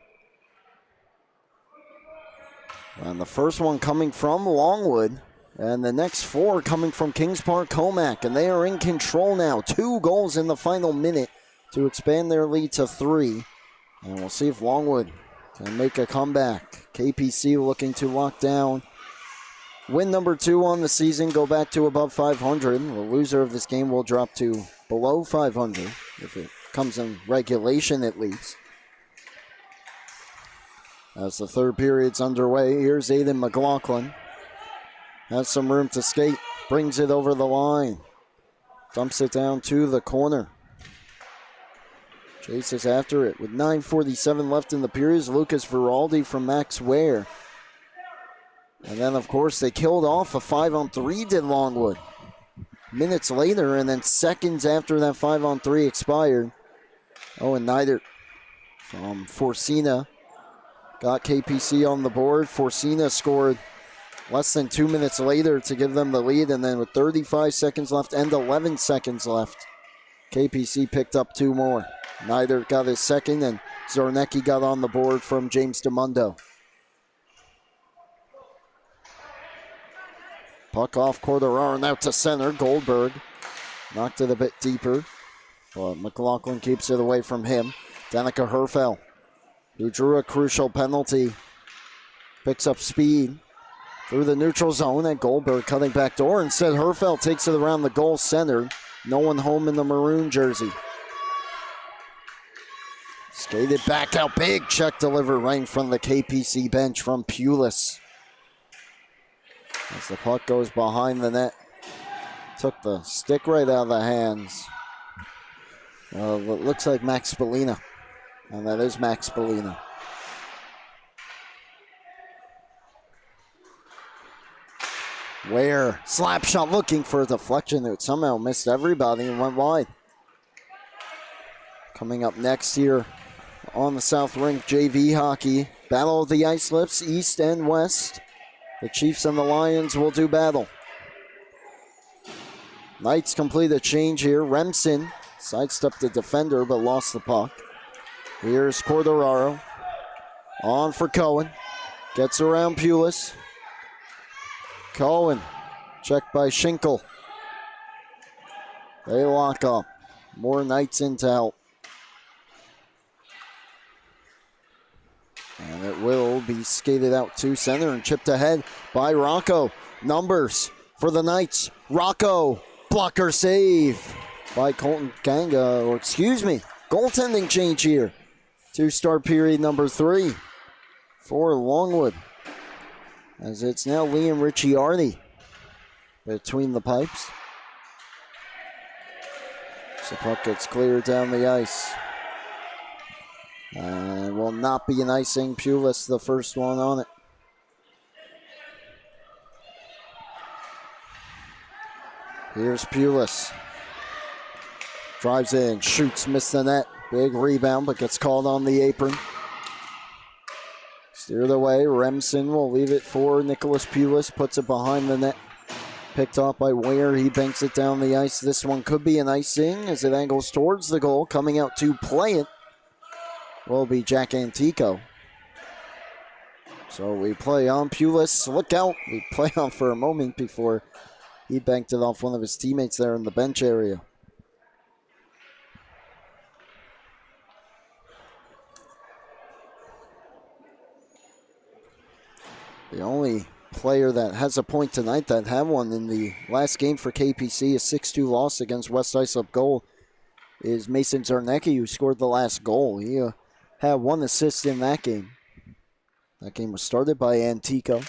And the first one coming from Longwood. And the next 4 coming from Kings Park Commack. And they are in control now. 2 goals in the final minute to expand their lead to 3. And we'll see if Longwood can make a comeback. KPC looking to lock down win number 2 on the season, go back to above 500. The loser of this game will drop to below 500, if it comes in regulation at least. As the third period's underway, here's Aiden McLaughlin. Has some room to skate, brings it over the line. Dumps it down to the corner. Chases after it with 9:47 left in the period. Lucas Veraldi from Max Ware. And then, of course, they killed off a 5-on-3, did Longwood. Minutes later, and then seconds after that 5-on-3 expired, Owen Neidert from Forcina got KPC on the board. Forcina scored less than 2 minutes later to give them the lead, and then with 35 seconds left and 11 seconds left, KPC picked up 2 more. Neidert got his second, and Zornecki got on the board from James DeMundo. Puck off Corderaro and out to center. Goldberg knocked it a bit deeper, but McLaughlin keeps it away from him. Danica Herfel, who drew a crucial penalty, picks up speed through the neutral zone, and Goldberg cutting back door. Instead, Herfel takes it around the goal center. No one home in the maroon jersey. Skated back out, big check delivered right in front of the KPC bench from Pulis. As the puck goes behind the net. Took the stick right out of the hands. It looks like Max Spallina. And that is Max Spallina. Ware, slap shot looking for a deflection that somehow missed everybody and went wide. Coming up next here on the South Rink JV hockey. Battle of the Ice Lips, East and West. The Chiefs and the Lions will do battle. Knights complete a change here. Remsen sidestepped the defender but lost the puck. Here's Corderaro. On for Cohen. Gets around Pulis. Cohen. Checked by Schinkel. They lock up. More Knights in to help. And it will be skated out to center and chipped ahead by Rocco. Numbers for the Knights. Rocco, blocker save. by Colton Ganga, or excuse me, goaltending change here to start period number 3 for Longwood. As it's now Liam Ricciardi between the pipes. So puck gets cleared down the ice. And will not be an icing. Pulis, the first one on it. Here's Pulis. Drives in, shoots, missed the net. Big rebound, but gets called on the apron. Steered away. Remsen will leave it for Nicholas Pulis. Puts it behind the net. Picked off by Ware. He banks it down the ice. This one could be an icing as it angles towards the goal. Coming out to play it will be Jack Antico. So we play on Pulis. Look out. We play on for a moment before he banked it off one of his teammates there in the bench area. The only player that has a point tonight that had one in the last game for KPC, a 6-2 loss against West Islip goal, is Mason Zarnecki, who scored the last goal. He had 1 assist in that game. That game was started by Antico.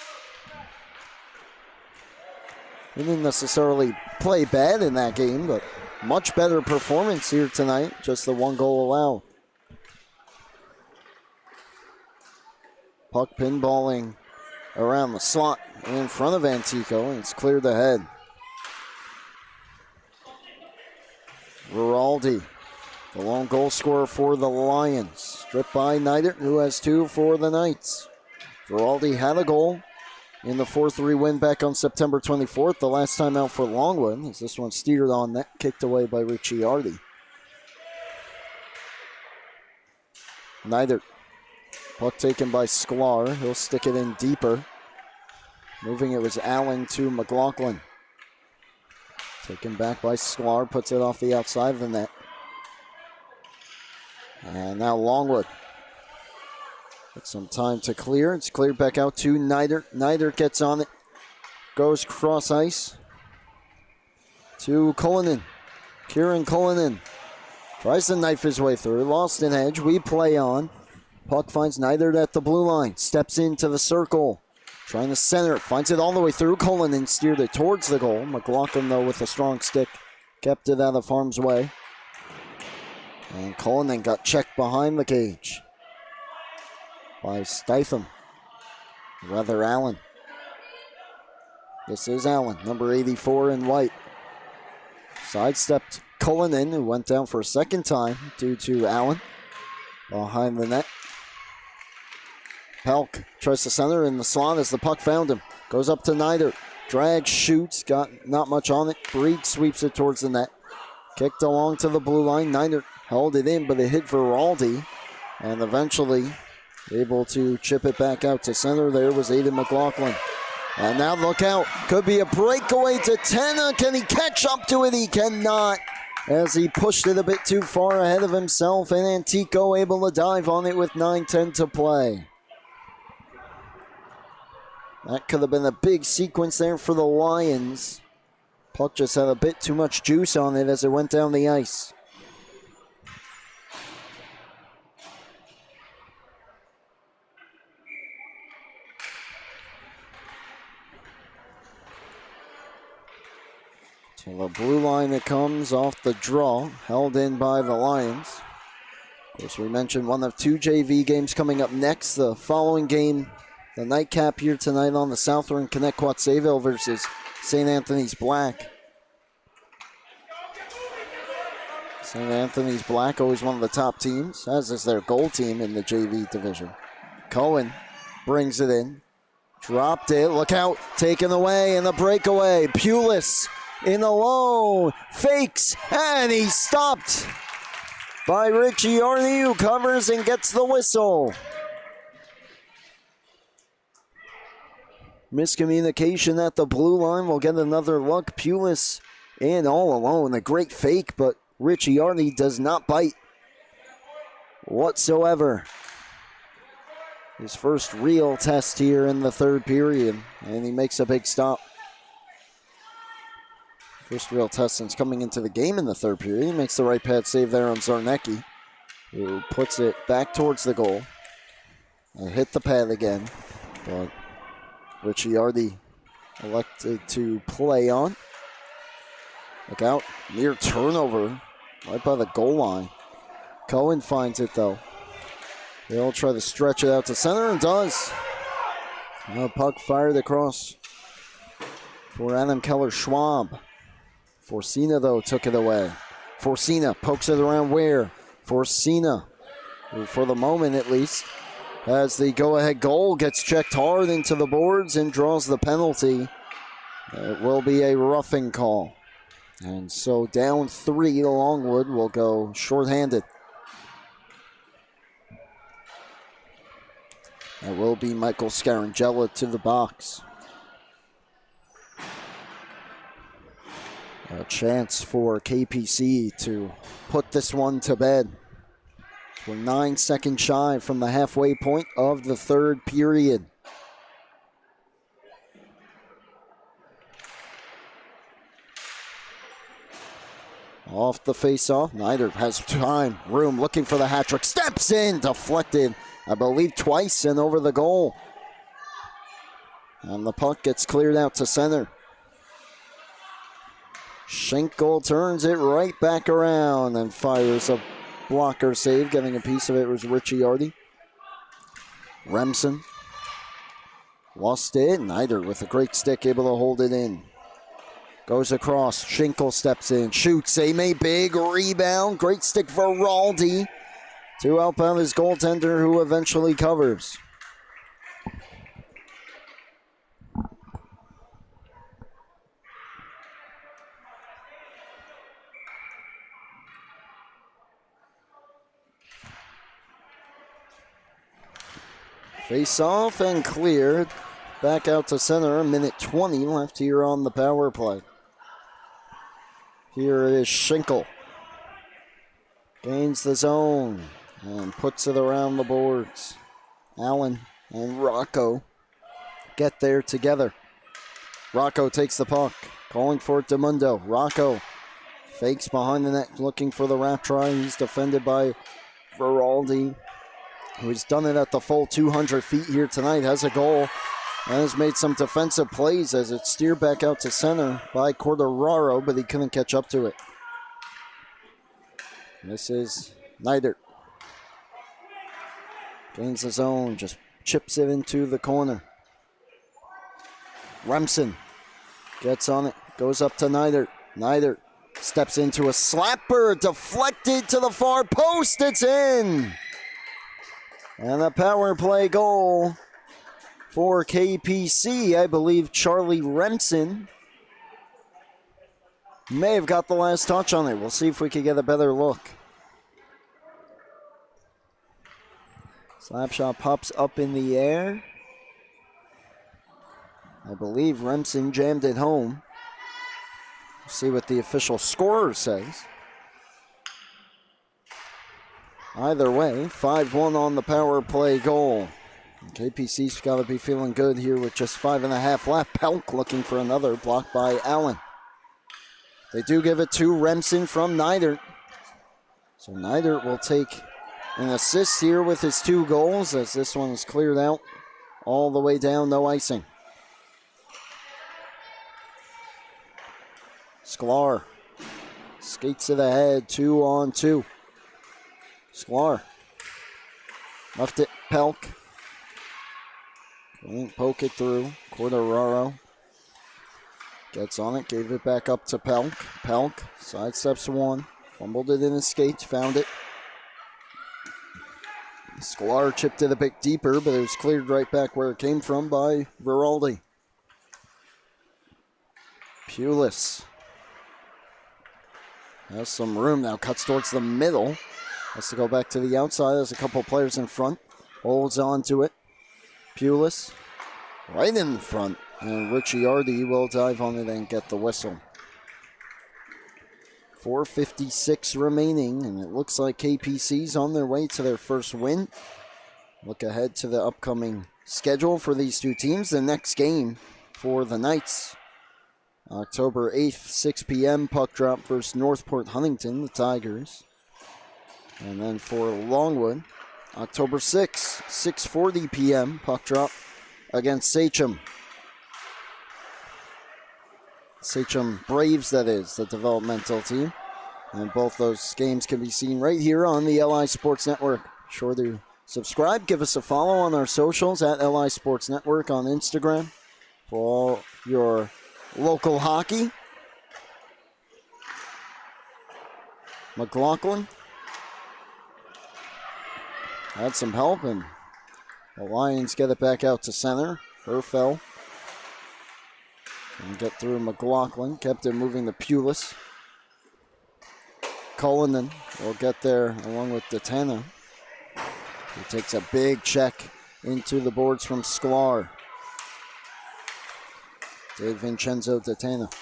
He didn't necessarily play bad in that game, but much better performance here tonight. Just the 1 goal allowed. Puck pinballing around the slot in front of Antico, and it's cleared ahead. Veraldi, the lone goal scorer for the Lions. Stripped by Neidert, who has 2 for the Knights. Veraldi had a goal in the 4-3 win back on September 24th, the last time out for Longwood, as this one steered on net, kicked away by Ricciardi. Neidert. Puck taken by Sklar. He'll stick it in deeper. Moving it was Allen to McLaughlin. Taken back by Sklar. Puts it off the outside of the net. And now Longwood. Got some time to clear. It's cleared back out to Neidert. Neidert gets on it. Goes cross ice to Cullinan. Kieran Cullinan. Tries to knife his way through. Lost an edge. We play on. Puck finds Neidert at the blue line. Steps into the circle. Trying to center it. Finds it all the way through. Cullinan steered it towards the goal. McLaughlin, though, with a strong stick, kept it out of harm's way. And Cullinan got checked behind the cage by Stitham. Rather, Allen. This is Allen, number 84 in white. Sidestepped Cullinan, who went down for a second time due to Allen behind the net. Pelk tries to center in the slot as the puck found him. Goes up to Neidert. Drags, shoots, got not much on it. Breed sweeps it towards the net. Kicked along to the blue line. Neidert held it in, but it hit Veraldi. And eventually able to chip it back out to center. There was Aiden McLaughlin. And now look out. Could be a breakaway to Tenna. Can he catch up to it? He cannot, as he pushed it a bit too far ahead of himself. And Antico able to dive on it with 9:10 to play. That could have been a big sequence there for the Lions. Puck just had a bit too much juice on it as it went down the ice. To the blue line it comes off the draw, held in by the Lions. Of course, we mentioned one of 2 JV games coming up next. The following game, the nightcap here tonight on the Southern Connect Quad-Sayville versus St. Anthony's Black. St. Anthony's Black, always one of the top teams, as is their goal team in the JV division. Cohen brings it in. Dropped it. Look out. Taken away in the breakaway. Pulis in alone. Fakes. And he's stopped by Ricciardi, who covers and gets the whistle. Miscommunication at the blue line. We'll get another look. Pulis in all alone. A great fake, but Ricciardi does not bite whatsoever. His first real test here in the third period, and he makes a big stop. First real test since coming into the game in the third period. He makes the right pad save there on Zarnecki, who puts it back towards the goal. And hit the pad again, but Ricciardi elected to play on. Look out, near turnover, right by the goal line. Cohen finds it though. He'll try to stretch it out to center and does. The puck fired across for Adam Keller-Schwab. Forcina though took it away. Forcina pokes it around where? Forcina, who for the moment at least, as the go-ahead goal gets checked hard into the boards and draws the penalty. It will be a roughing call. And so down 3, Longwood will go shorthanded. That will be Michael Scarangella to the box. A chance for KPC to put this one to bed. We're 9 seconds shy from the halfway point of the third period. Off the face-off, Neidert has time, room, looking for the hat trick, steps in, deflected, I believe twice and over the goal. And the puck gets cleared out to center. Schenkel turns it right back around and fires a blocker save. Getting a piece of it was Ricciardi. Remsen lost it. Neidert with a great stick, able to hold it in. Goes across. Schenkel steps in, shoots. A big rebound. Great stick for Raldi to help out his goaltender, who eventually covers. Face off and cleared. Back out to center. A minute 20 left here on the power play. Here is Schenkel. Gains the zone and puts it around the boards. Allen and Rocco get there together. Rocco takes the puck. Calling for DeMundo. Rocco fakes behind the net, looking for the wrap try. He's defended by Veraldi, who's done it at the full 200 feet here tonight, has a goal, and has made some defensive plays as it's steered back out to center by Corderaro, but he couldn't catch up to it. This is Neidert. Gains the zone, just chips it into the corner. Remsen gets on it, goes up to Neidert. Neidert steps into a slapper, deflected to the far post, it's in! And a power play goal for KPC. I believe Charlie Remsen may have got the last touch on it. We'll see if we can get a better look. Slap shot pops up in the air. I believe Remsen jammed it home. We'll see what the official scorer says. Either way, 5-1 on the power play goal. KPC's got to be feeling good here with just 5.5 left. Pelk looking for another, blocked by Allen. They do give it to Remsen from Neidert. So Neidert will take an assist here with his 2 goals, as this one is cleared out all the way down, no icing. Sklar skates it ahead, 2-on-2. Sklar left it, Pelk. Couldn't poke it through. Corderaro gets on it, gave it back up to Pelk. Pelk sidesteps one, fumbled it in his skates, found it. Sklar chipped it a bit deeper, but it was cleared right back where it came from by Veraldi. Pulis has some room now, cuts towards the middle. Has to go back to the outside. There's a couple players in front. Holds on to it. Pulis right in front. And Ricciardi will dive on it and get the whistle. 4:56 remaining, and it looks like KPC's on their way to their first win. Look ahead to the upcoming schedule for these two teams. The next game for the Knights October 8th, 6 p.m. puck drop versus Northport Huntington, the Tigers. And then for Longwood, October 6th, 6:40 p.m. puck drop against Sachem. Sachem Braves, that is, the developmental team. And both those games can be seen right here on the LI Sports Network. Be sure to subscribe, give us a follow on our socials at LI Sports Network on Instagram for all your local hockey. McLaughlin had some help, and the Lions get it back out to center. Herfel and get through McLaughlin, kept it moving to Pulis. Cullinan will get there along with Datena. He takes a big check into the boards from Sklar. Dave Vincenzo Datena.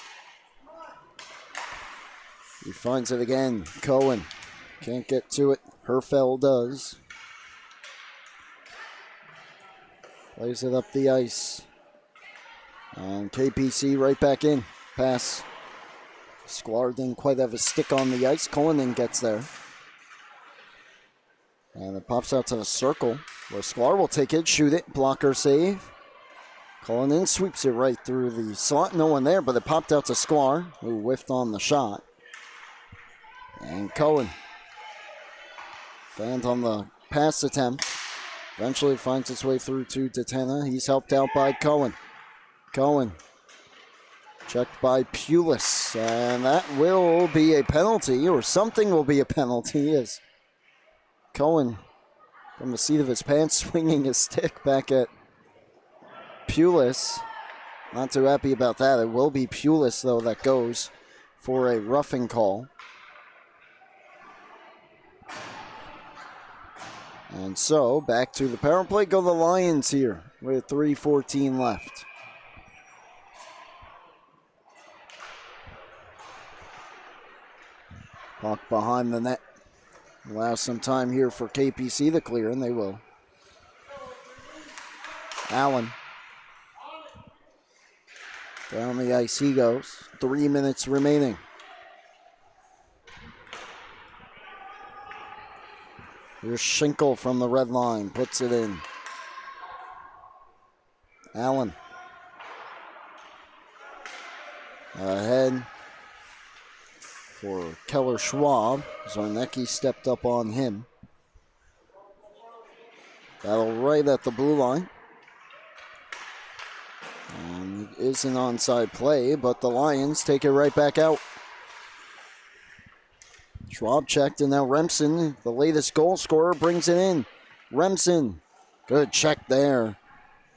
He finds it again. Cohen can't get to it. Herfel does. Plays it up the ice. And KPC right back in. Pass. Sklar didn't quite have a stick on the ice. Cullinan gets there. And it pops out to the circle where Sklar will take it, shoot it, blocker save. Cullinan sweeps it right through the slot. No one there, but it popped out to Sklar, who whiffed on the shot. And Cohen fanned on the pass attempt. Eventually finds its way through to Datena. He's helped out by Cohen. Cohen checked by Pulis, and that will be a penalty, or something will be a penalty, as Cohen, from the seat of his pants, swinging his stick back at Pulis. Not too happy about that. It will be Pulis, though, that goes for a roughing call. And so, back to the power play go the Lions here with 3:14 left. Puck behind the net. Allow some time here for KPC to clear, and they will. Allen. Down the ice he goes. 3 minutes remaining. Here's Schinkel from the red line. Puts it in. Allen. Ahead for Keller Schwab. Zarnecki stepped up on him. Battle right at the blue line. And it is an onside play, but the Lions take it right back out. Schwab checked, and now Remsen, the latest goal scorer, brings it in. Remsen, good check there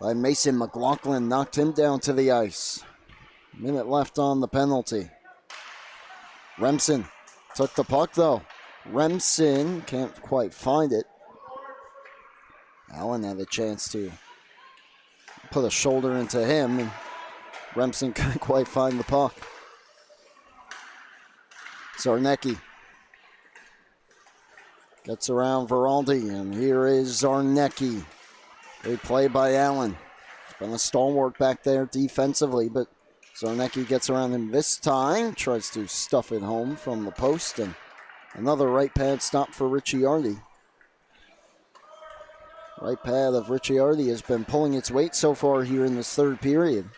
by Mason McLaughlin, knocked him down to the ice. Minute left on the penalty. Remsen took the puck, though. Remsen can't quite find it. Allen had a chance to put a shoulder into him, and Remsen couldn't quite find the puck. Zarnecki gets around Veraldi, and here is Zarnecki. Great play by Allen. It's been a stalwart back there defensively, but Zarnecki gets around him this time, tries to stuff it home from the post, and another right pad stop for Ricciardi. Right pad of Ricciardi has been pulling its weight so far here in this third period.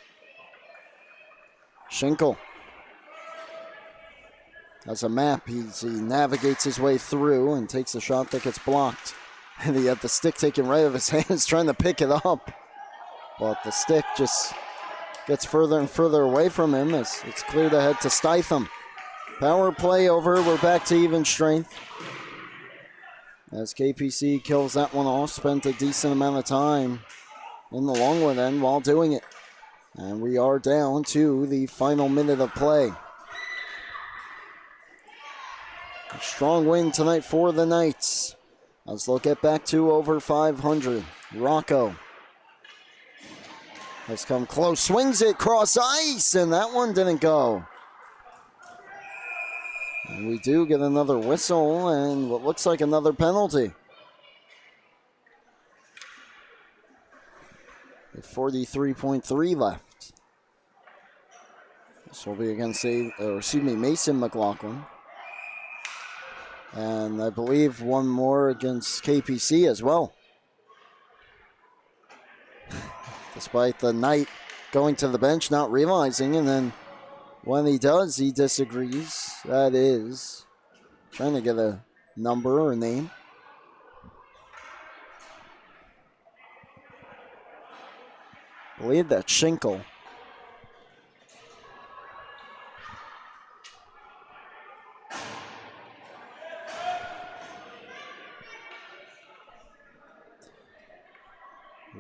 Schinkel has a map. He navigates his way through and takes a shot that gets blocked. And he had the stick taken right out of his hands, trying to pick it up. But the stick just gets further and further away from him as it's cleared ahead to Stitham. Power play over. We're back to even strength. As KPC kills that one off, spent a decent amount of time in the Longwood end while doing it. And we are down to the final minute of play. A strong win tonight for the Knights. As they'll get back to over 500. Rocco has come close, swings it cross ice, and that one didn't go. And we do get another whistle and what looks like another penalty. With 43.3 left. This will be against Mason McLaughlin. And I believe one more against KPC as well. Despite the Knight going to the bench, not realizing, and then when he does, he disagrees. That is trying to get a number or a name. I believe that's Schinkel.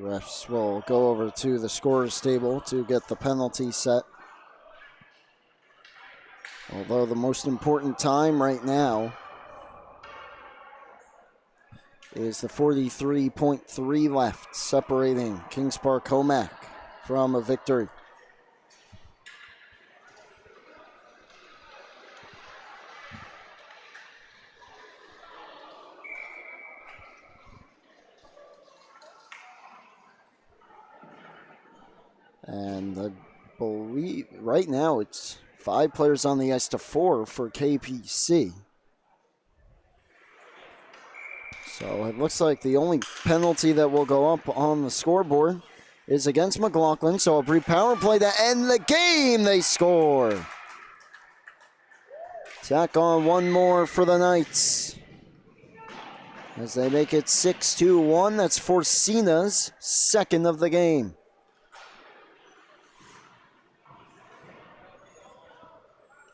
Refs will go over to the scorer's table to get the penalty set. Although the most important time right now is the 43.3 left, separating Kings Park Commack from a victory. And I believe right now it's 5 players on the ice to 4 for KPC. So it looks like the only penalty that will go up on the scoreboard is against McLaughlin. So a brief power play to end the game. They score. Tack on one more for the Knights as they make it 6-1. That's Forcina's second of the game.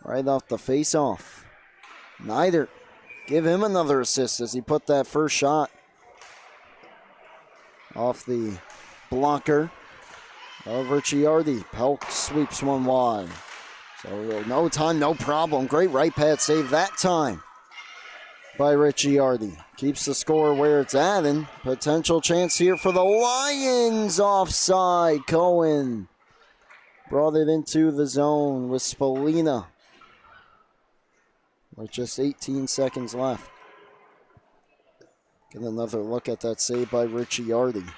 Right off the face-off. Neither. Give him another assist as he put that first shot off the blocker of Ricciardi. Pelk sweeps one wide. So no time, no problem. Great right pad save that time by Ricciardi. Keeps the score where it's at, and potential chance here for the Lions. Offside. Cohen brought it into the zone with Spallina with just 18 seconds left. Get another look at that save by Ricciardi.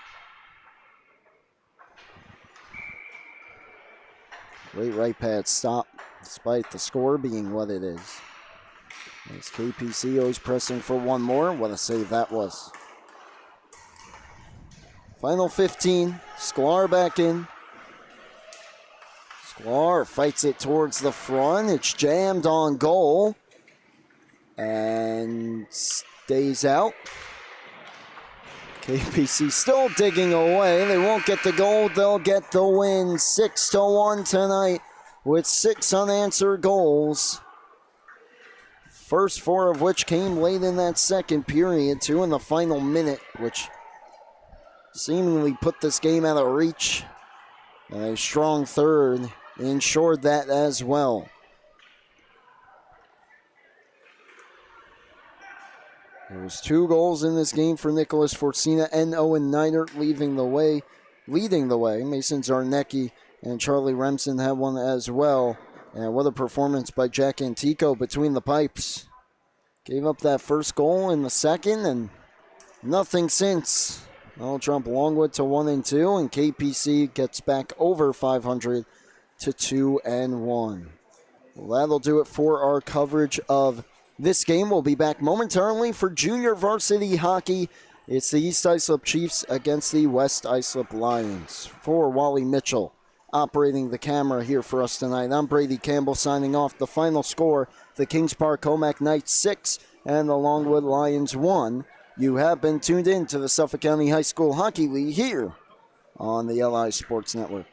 Great right pad stop, despite the score being what it is. As KPC is pressing for one more. What a save that was. Final 15. Sklar back in. Sklar fights it towards the front. It's jammed on goal. And stays out. KPC still digging away. They won't get the goal. They'll get the win. 6-1 tonight with 6 unanswered goals. First 4 of which came late in that second period. 2 in the final minute, which seemingly put this game out of reach. And a strong third ensured that as well. There was 2 goals in this game for Nicholas Forcina and Owen Neidert leading the way. Mason Zarnecki and Charlie Remsen had one as well. And what a performance by Jack Antico between the pipes. Gave up that first goal in the second and nothing since. I'll jump Longwood to 1-2, and KPC gets back over 500 to 2-1. Well, that'll do it for our coverage of this game. Will be back momentarily for junior varsity hockey. It's the East Islip Chiefs against the West Islip Lions. For Wally Mitchell operating the camera here for us tonight, I'm Brady Campbell signing off. The final score, the Kings Park Commack Knights 6 and the Longwood Lions 1. You have been tuned in to the Suffolk County High School Hockey League here on the LI Sports Network.